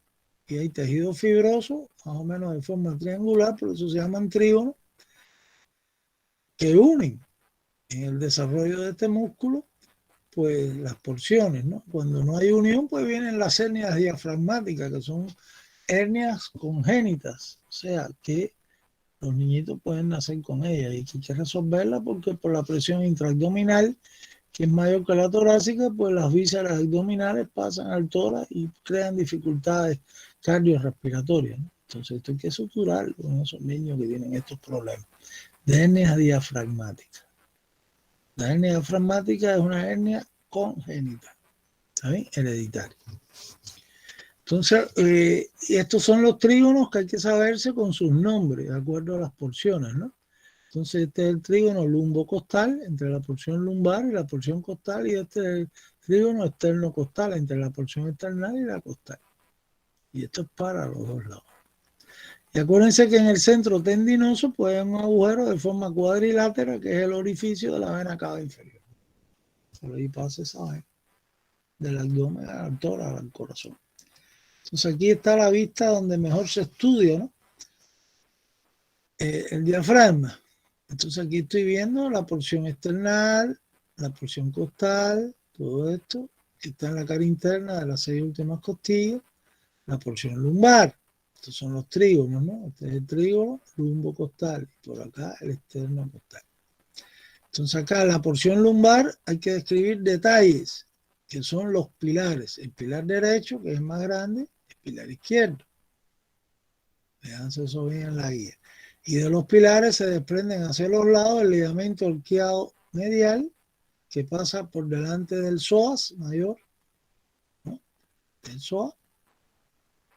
Y hay tejido fibroso, más o menos de forma triangular, por eso se llaman trígonos, que unen en el desarrollo de este músculo, pues las porciones, ¿no? Cuando no hay unión, pues vienen las hernias diafragmáticas, que son hernias congénitas, o sea, que los niñitos pueden nacer con ellas y que hay que resolverla porque por la presión intraabdominal que es mayor que la torácica, pues las vísceras abdominales pasan al tórax y crean dificultades cardiorrespiratorias, ¿no? Entonces esto hay que suturarlo con esos niños que tienen estos problemas de hernia diafragmática. La hernia diafragmática es una hernia congénita, ¿saben? Hereditaria. Entonces, y estos son los trígonos que hay que saberse con sus nombres, de acuerdo a las porciones, ¿no? Entonces, este es el trígono lumbocostal, entre la porción lumbar y la porción costal, y este es el trígono externo-costal, entre la porción external y la costal. Y esto es para los dos lados. Y acuérdense que en el centro tendinoso puede haber un agujero de forma cuadrilátera, que es el orificio de la vena cava inferior. Por ahí pasa esa vena, del abdomen al tórax al corazón. Entonces aquí está la vista donde mejor se estudia, ¿no? El diafragma. Entonces aquí estoy viendo la porción external, la porción costal, todo esto que está en la cara interna de las 6 últimas costillas, la porción lumbar. Estos son los trígonos, ¿no? Este es el trígono lumbocostal y por acá el externo costal. Entonces acá en la porción lumbar hay que describir detalles, que son los pilares. El pilar derecho, que es más grande, el pilar izquierdo. Véanse eso bien en la guía. Y de los pilares se desprenden hacia los lados el ligamento arqueado medial, que pasa por delante del psoas mayor, ¿no? Del psoas,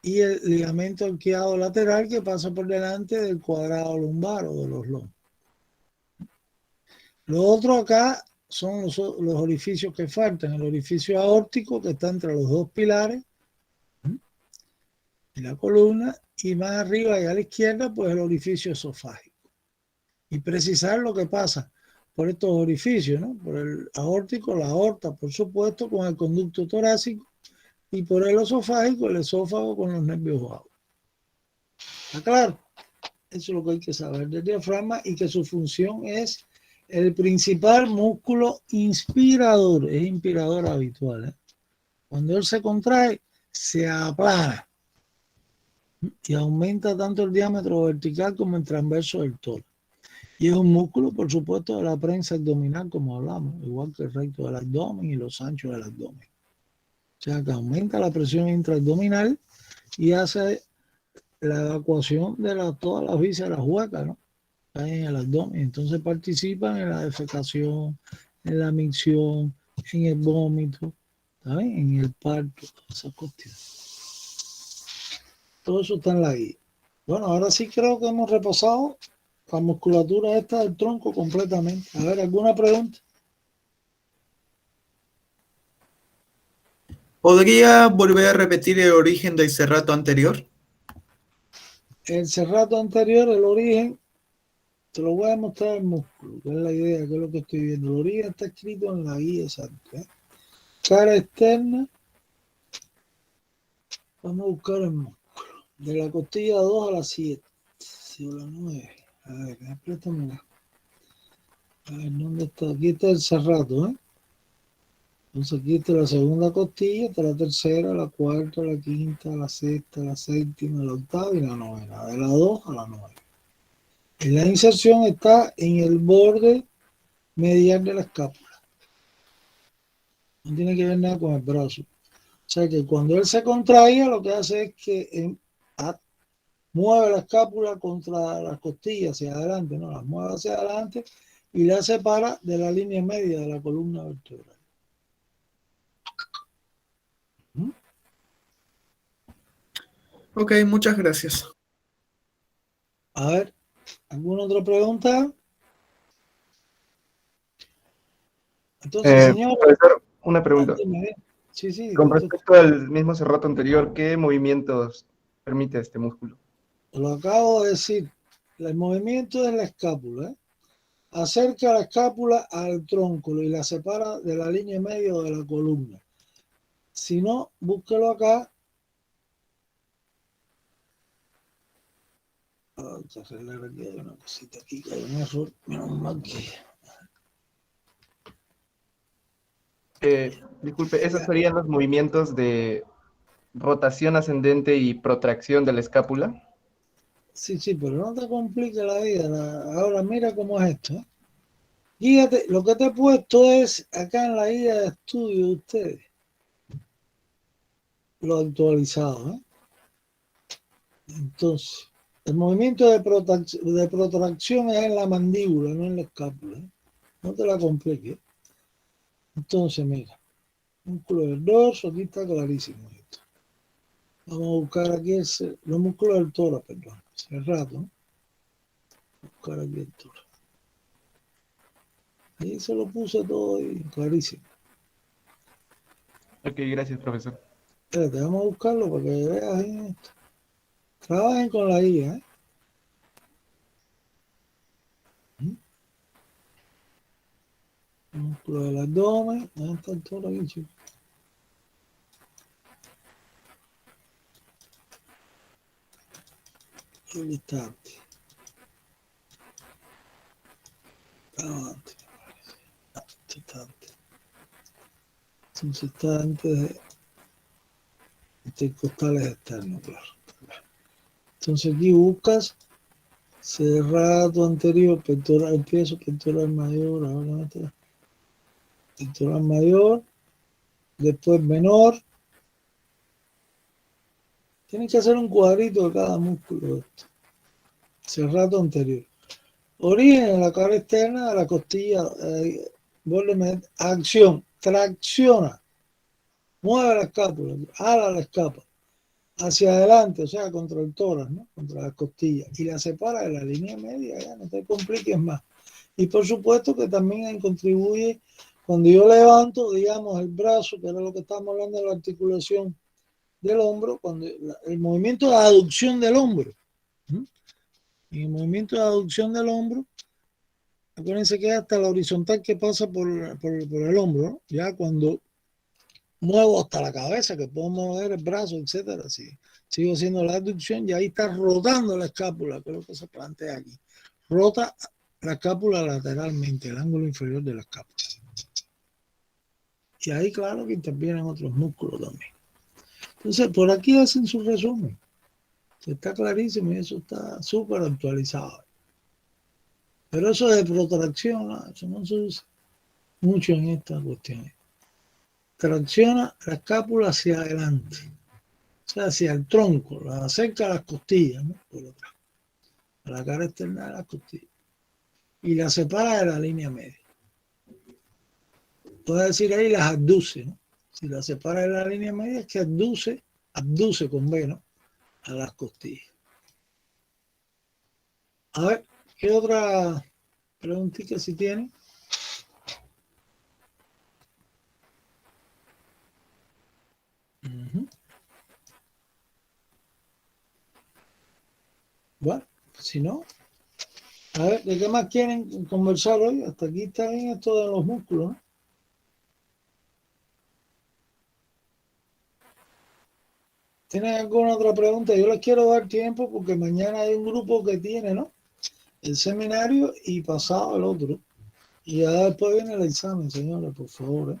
y el ligamento arqueado lateral, que pasa por delante del cuadrado lumbar o de los lomos. Lo otro acá son los orificios que faltan. El orificio aórtico, que está entre los dos pilares y la columna, y más arriba y a la izquierda, pues el orificio esofágico. Y precisar lo que pasa por estos orificios, ¿no? Por el aórtico, la aorta, por supuesto, con el conducto torácico, y por el esofágico, el esófago con los nervios vagos. ¿Está claro? Eso es lo que hay que saber del diafragma, y que su función es el principal músculo inspirador. Es inspirador habitual, ¿eh? Cuando él se contrae, se aplana y aumenta tanto el diámetro vertical como el transverso del tórax. Y es un músculo, por supuesto, de la prensa abdominal, como hablamos, igual que el recto del abdomen y los anchos del abdomen. O sea, que aumenta la presión intraabdominal y hace la evacuación de todas las vísceras huecas, ¿no? Que hay en el abdomen. Entonces participan en la defecación, en la micción, en el vómito, ¿saben? En el parto, esas cuestiones. Todo eso está en la guía. Bueno, ahora sí creo que hemos repasado la musculatura esta del tronco completamente. A ver, ¿alguna pregunta? ¿Podría volver a repetir el origen del serrato anterior? El serrato anterior, el origen, te lo voy a mostrar el músculo, que es la idea, que es lo que estoy viendo. El origen está escrito en la guía exacta, ¿eh? Cara externa. Vamos a buscar el músculo. De la costilla 2 a la 7. O la 9. A ver, préstame. A ver, ¿dónde está? Aquí está el serrato, ¿eh? Entonces aquí está la segunda costilla, está la tercera, la cuarta, la quinta, la sexta, la séptima, la octava y la novena. De la 2 a la 9. Y la inserción está en el borde medial de la escápula. No tiene que ver nada con el brazo. O sea que cuando él se contraiga, lo que hace es que mueve la escápula contra las costillas hacia adelante, ¿no? Las mueve hacia adelante y la separa de la línea media de la columna vertebral. Ok, muchas gracias. A ver, ¿alguna otra pregunta? Entonces, señor. Profesor, una pregunta. Sí, sí. Con respecto al mismo serrato anterior, ¿qué movimientos permite este músculo? Lo acabo de decir. El movimiento de la escápula, ¿eh? Acerca la escápula al tronco y la separa de la línea media de la columna. Si no, búsquelo acá. Hay que arreglar aquí, hay una cosita aquí, que hay un error. Menos mal que... Disculpe, ¿esos serían los movimientos de rotación ascendente y protracción de la escápula? Sí, pero no te compliques la vida. Ahora mira cómo es esto, ¿eh? Fíjate, lo que te he puesto es acá en la guía de estudio de ustedes, lo actualizado, ¿eh? Entonces, el movimiento de protracción es en la mandíbula, no en la escápula, ¿eh? No te la compliques. Entonces, mira, músculo del dorso, aquí está clarísimo esto. Vamos a buscar aquí los músculos del tórax, perdón, hace rato, ¿no? Buscar aquí el tórax. Ahí se lo puse todo ahí, clarísimo. Ok, gracias, profesor. Espérate, vamos a buscarlo para que veas ahí esto. Trabajen con la guía, ¿eh? Músculo del abdomen. ¿Dónde está el tórax aquí, chicos? Ahí está antes. Estaba antes, me parece. Ah, esto está antes. Entonces está antes de intercostales externos, claro. Entonces aquí buscas cerrado anterior, pectoral, el peso pectoral mayor, ahora meter pectoral mayor, después menor. Tienes que hacer un cuadrito de cada músculo de esto. Cerrado anterior. Origen en la cara externa de la costilla, acción, tracciona, mueve la escápula, ala la escápula hacia adelante, o sea, contra el tórax, ¿no? Contra las costillas, y la separa de la línea media, ya no te compliques más. Y por supuesto que también contribuye cuando yo levanto, digamos, el brazo, que era lo que estábamos hablando de la articulación del hombro, cuando el movimiento de aducción del hombro. Y el movimiento de aducción del hombro, acuérdense que es hasta la horizontal que pasa por el hombro, ¿no? Ya cuando muevo hasta la cabeza, que puedo mover el brazo, etcétera, sí. Sigo haciendo la aducción y ahí está rotando la escápula, que es lo que se plantea aquí. Rota la escápula lateralmente, el ángulo inferior de la escápula. Y ahí, claro, que intervienen otros músculos también. Entonces, por aquí hacen su resumen. Está clarísimo y eso está súper actualizado. Pero eso de protracción, ¿no? Eso no se usa mucho en esta cuestión. Tracciona la escápula hacia adelante, o sea, hacia el tronco, la acerca a las costillas, ¿no? Por atrás, a la cara externa de las costillas, y la separa de la línea media. Puede decir ahí las abduce, ¿no? Si la separa de la línea media es que abduce con B, ¿no? A las costillas. A ver, ¿qué otra preguntita si tienen? Bueno, si no, a ver, ¿de qué más quieren conversar hoy? Hasta aquí está bien esto de los músculos, ¿no? ¿Tienen alguna otra pregunta? Yo les quiero dar tiempo porque mañana hay un grupo que tiene, ¿no? El seminario y pasado el otro. Y ya después viene el examen, señores, por favor, ¿eh?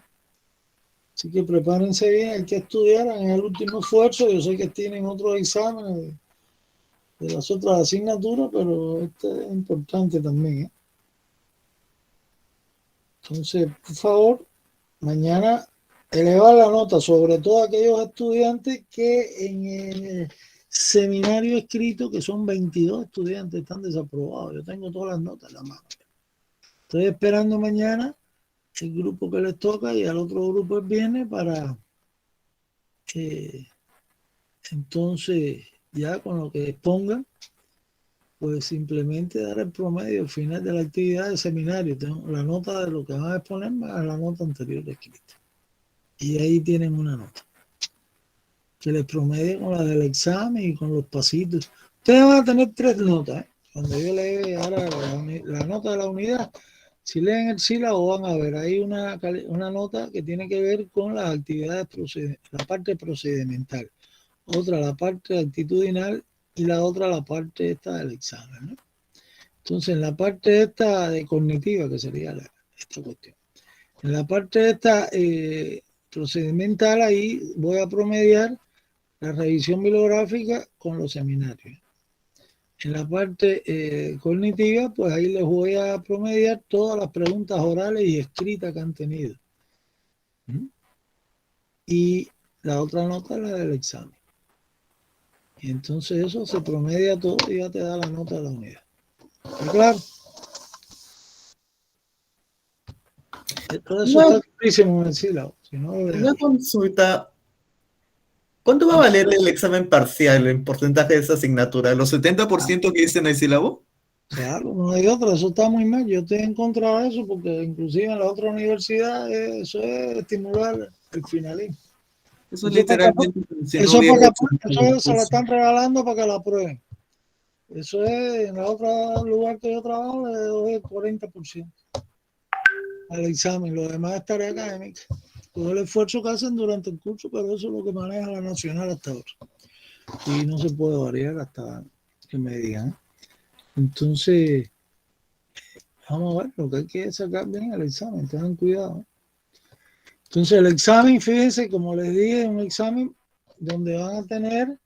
Así que prepárense bien, hay que estudiar en el último esfuerzo. Yo sé que tienen otros exámenes de las otras asignaturas, pero este es importante también, ¿eh? Entonces, por favor, mañana elevar la nota, sobre todo aquellos estudiantes que en el seminario escrito, que son 22 estudiantes, están desaprobados. Yo tengo todas las notas en la mano. Estoy esperando mañana el grupo que les toca y al otro grupo el viernes para entonces ya con lo que expongan, pues simplemente dar el promedio al final de la actividad de seminario. Tengo la nota de lo que van a exponer más la nota anterior escrita. Y ahí tienen una nota que les promedie con la del examen y con los pasitos. Ustedes van a tener 3 notas, ¿eh? Cuando yo lea ahora la nota de la unidad, si leen el sílabo van a ver ahí una nota que tiene que ver con las actividades, la parte procedimental, otra la parte actitudinal y la otra la parte esta del examen, ¿no? Entonces en la parte esta de cognitiva, que sería esta cuestión, en la parte esta procedimental, ahí voy a promediar la revisión bibliográfica con los seminarios. En la parte cognitiva, pues ahí les voy a promediar todas las preguntas orales y escritas que han tenido. Y la otra nota es la del examen. Y entonces eso se promedia todo y ya te da la nota de la unidad. ¿Está claro? Todo eso está clarísimo en el sílabo. Si no, Una consulta. ¿Cuánto va a valer el examen parcial en porcentaje de esa asignatura? ¿Los 70% que dice en el sílabo? claro, no hay otra, eso está muy mal. Yo estoy en contra de eso porque inclusive en la otra universidad eso es estimular el finalismo. Eso literalmente... Eso se lo están regalando para que la aprueben. Eso es, en el otro lugar que yo trabajo, le doy el 40% al examen. Lo demás es tarea académica. Todo el esfuerzo que hacen durante el curso, pero eso es lo que maneja la nacional hasta ahora. Y no se puede variar hasta que me digan. Entonces, vamos a ver, lo que hay que sacar bien el examen, tengan cuidado. Entonces, el examen, fíjense, como les dije, es un examen donde van a tener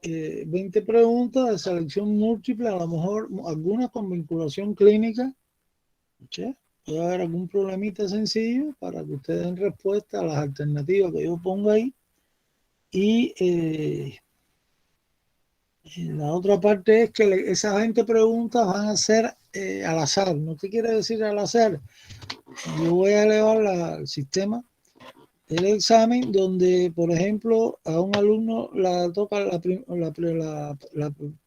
20 preguntas de selección múltiple, a lo mejor algunas con vinculación clínica. ¿Sí? Puede haber algún problemita sencillo para que ustedes den respuesta a las alternativas que yo pongo ahí. Y la otra parte es que esas 20 preguntas van a ser al azar. ¿No? ¿Qué quiere decir al azar? Yo voy a elevar al sistema del examen donde, por ejemplo, a un alumno le toca la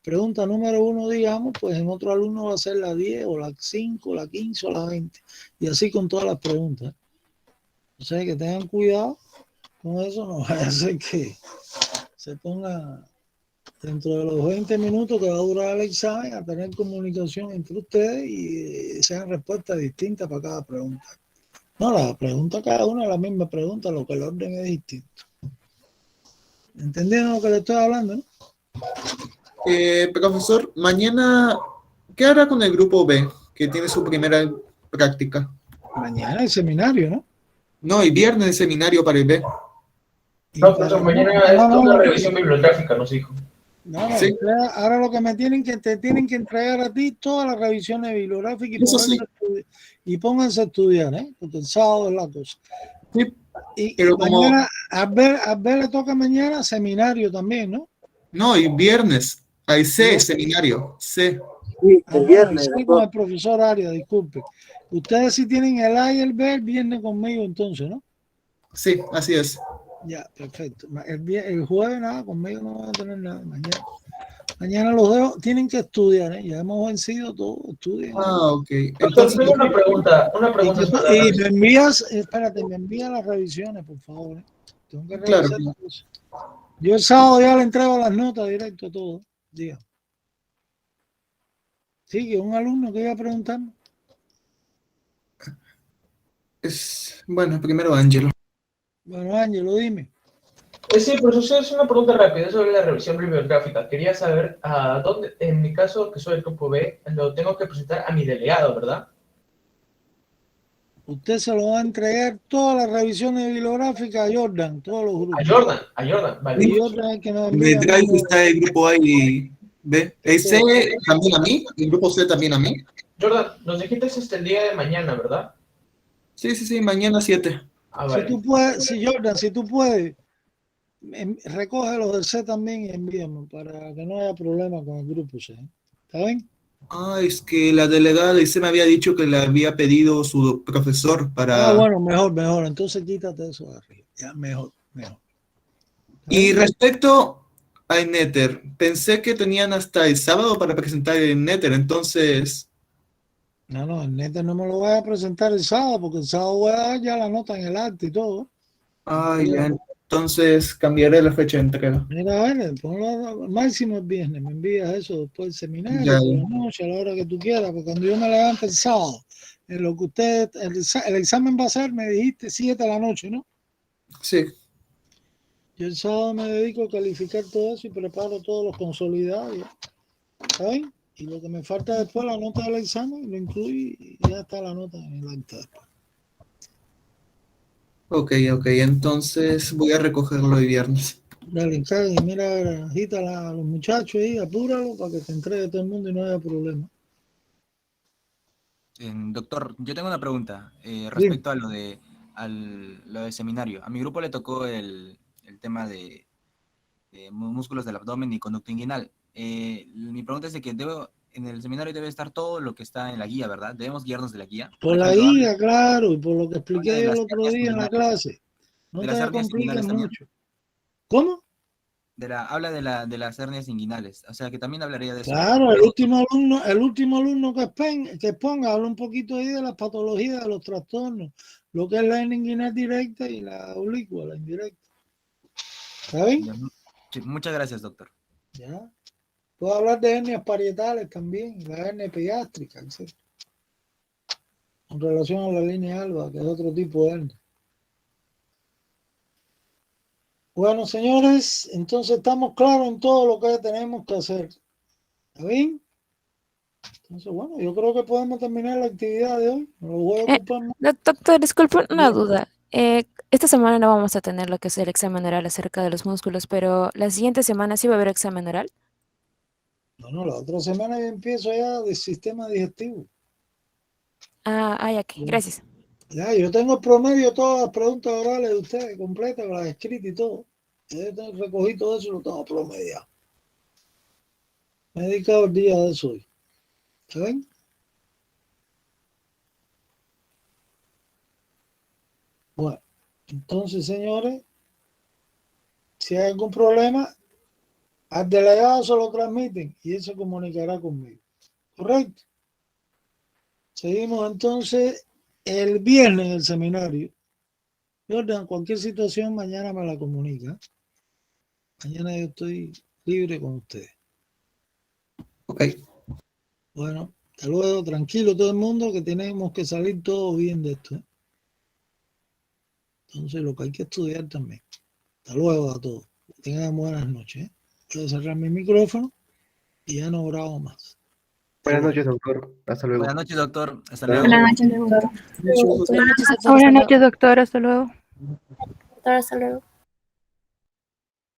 pregunta número 1, digamos, pues en otro alumno va a ser la 10 o la 5, la 15 o la 20. Y así con todas las preguntas. O sea, que tengan cuidado con eso, no vaya a ser que se ponga dentro de los 20 minutos que va a durar el examen a tener comunicación entre ustedes y sean respuestas distintas para cada pregunta. No, la pregunta cada una es la misma pregunta, lo que el orden es distinto. ¿Entendieron lo que le estoy hablando? ¿No? Profesor, mañana, ¿qué hará con el grupo B, que tiene su primera práctica? Mañana el seminario, ¿no? No, el viernes el seminario para el B. No, profesor, mañana es una revisión bibliográfica, nos dijo. No, Sí. Ahora lo que te tienen que entregar a ti todas las revisiones bibliográficas y pónganse a estudiar, ¿eh? Porque el sábado es la cosa. Sí, y pero mañana, a ver le toca mañana seminario también, ¿no? No, y viernes, hay C, seminario, C. Sí, el viernes. Sí, con el profesor Arias, disculpe. Ustedes sí tienen el A y el B el viernes conmigo entonces, ¿no? Sí, así es. Ya, perfecto. El jueves nada, conmigo no van a tener nada. Mañana los dejo, tienen que estudiar, ¿eh? Ya hemos vencido todo, estudien. Ah, ok. Entonces, tengo una pregunta. Y me envías, espérate, me envías las revisiones, por favor. ¿eh? Tengo que revisar Claro. las cosas. Yo el sábado ya le entrego las notas directo a todo. Diga. Sí, que un alumno que iba a preguntar. Bueno, primero Ángelo. Bueno, Ángelo, dime. Sí, profesor, es una pregunta rápida sobre la revisión bibliográfica. Quería saber a dónde, en mi caso, que soy el grupo B, lo tengo que presentar a mi delegado, ¿verdad? Usted se lo va a entregar todas las revisiones bibliográficas a Jordan, todos los grupos. A Jordan, vale. Y Jordan es que nos En envía. el Drive está el grupo A y B. El C también a mí, el grupo C también a mí. Jordan, nos dijiste el día de mañana, ¿verdad? Sí, mañana 7. Ah, vale. Si tú puedes, Jordan, si tú puedes, recoge los del C también y envíame para que no haya problema con el grupo C. ¿Está bien? Ah, es que la delegada del C me había dicho que le había pedido su profesor para... Ah, bueno, mejor. Entonces quítate eso de arriba. Ya, mejor. Y respecto a Netter, pensé que tenían hasta el sábado para presentar el Netter, entonces... No, el Netter no me lo voy a presentar el sábado, porque el sábado voy a dar ya la nota en el acta y todo. Ah, ya, entonces cambiaré la fecha de entrega. Mira, a ver, ponlo máximo el viernes, me envías eso después del seminario, Ya. por la noche, a la hora que tú quieras, porque cuando yo me levante el sábado, en lo que usted, el examen va a ser, me dijiste, 7 de la noche, ¿no? Sí. Yo el sábado me dedico a calificar todo eso y preparo todos los consolidados, ¿ya? ¿Está bien? Y lo que me falta después, la nota del examen, lo incluyo y ya está la nota en el acta después. Ok, entonces voy a recogerlo el viernes. Dale, encarga y mira, agita a los muchachos ahí, apúralo para que te entregue todo el mundo y no haya problema. Doctor, yo tengo una pregunta respecto a lo del seminario. A mi grupo le tocó el tema de músculos del abdomen y conducto inguinal. Mi pregunta es de que en el seminario debe estar todo lo que está en la guía, ¿verdad? Debemos guiarnos de la guía. Por la ejemplo, guía, claro, y por lo que expliqué de yo las el otro hernias día en la inguinales. clase. No De te las la hernias compliques inguinales también. mucho. ¿Cómo? Habla de las hernias inguinales. O sea, que también hablaría de eso. Claro, el último alumno que exponga habla un poquito ahí de las patologías, de los trastornos, lo que es la hernia inguinal directa y la oblicua, la indirecta. ¿Está bien? Sí, muchas gracias, doctor. Ya. Puedo hablar de hernias parietales también, la hernia epigástrica, etc. En relación a la línea alba, que es otro tipo de hernia. Bueno, señores, entonces estamos claros en todo lo que tenemos que hacer. ¿Está bien? Entonces, bueno, yo creo que podemos terminar la actividad de hoy. No lo voy a ocupar más. Doctor, disculpe una duda. Esta semana no vamos a tener lo que es el examen oral acerca de los músculos, pero la siguiente semana sí va a haber examen oral. No, la otra semana yo empiezo ya del sistema digestivo. Ya que. Gracias. Ya, yo tengo el promedio, todas las preguntas orales de ustedes, completas, las escritas y todo. Yo recogí todo eso y lo tengo promediado. Me he dedicado el día de eso hoy. ¿Saben? Bueno, entonces, señores, si hay algún problema, al delegado se lo transmiten y él se comunicará conmigo. ¿Correcto? Seguimos entonces el viernes en el seminario. Jordan, cualquier situación mañana me la comunica. Mañana yo estoy libre con ustedes. Ok. Bueno, hasta luego, tranquilo todo el mundo, que tenemos que salir todos bien de esto. Entonces, lo que hay que estudiar también. Hasta luego a todos. Que tengan buenas noches. Voy a cerrar mi micrófono y ya no grabo más. Buenas noches, doctor. Hasta luego. Buenas noches, doctor. Hasta Buenas luego. Buenas noches, doctor. Buenas noches, doctor. Buenas noches, doctor. Hasta luego. Doctor, hasta luego.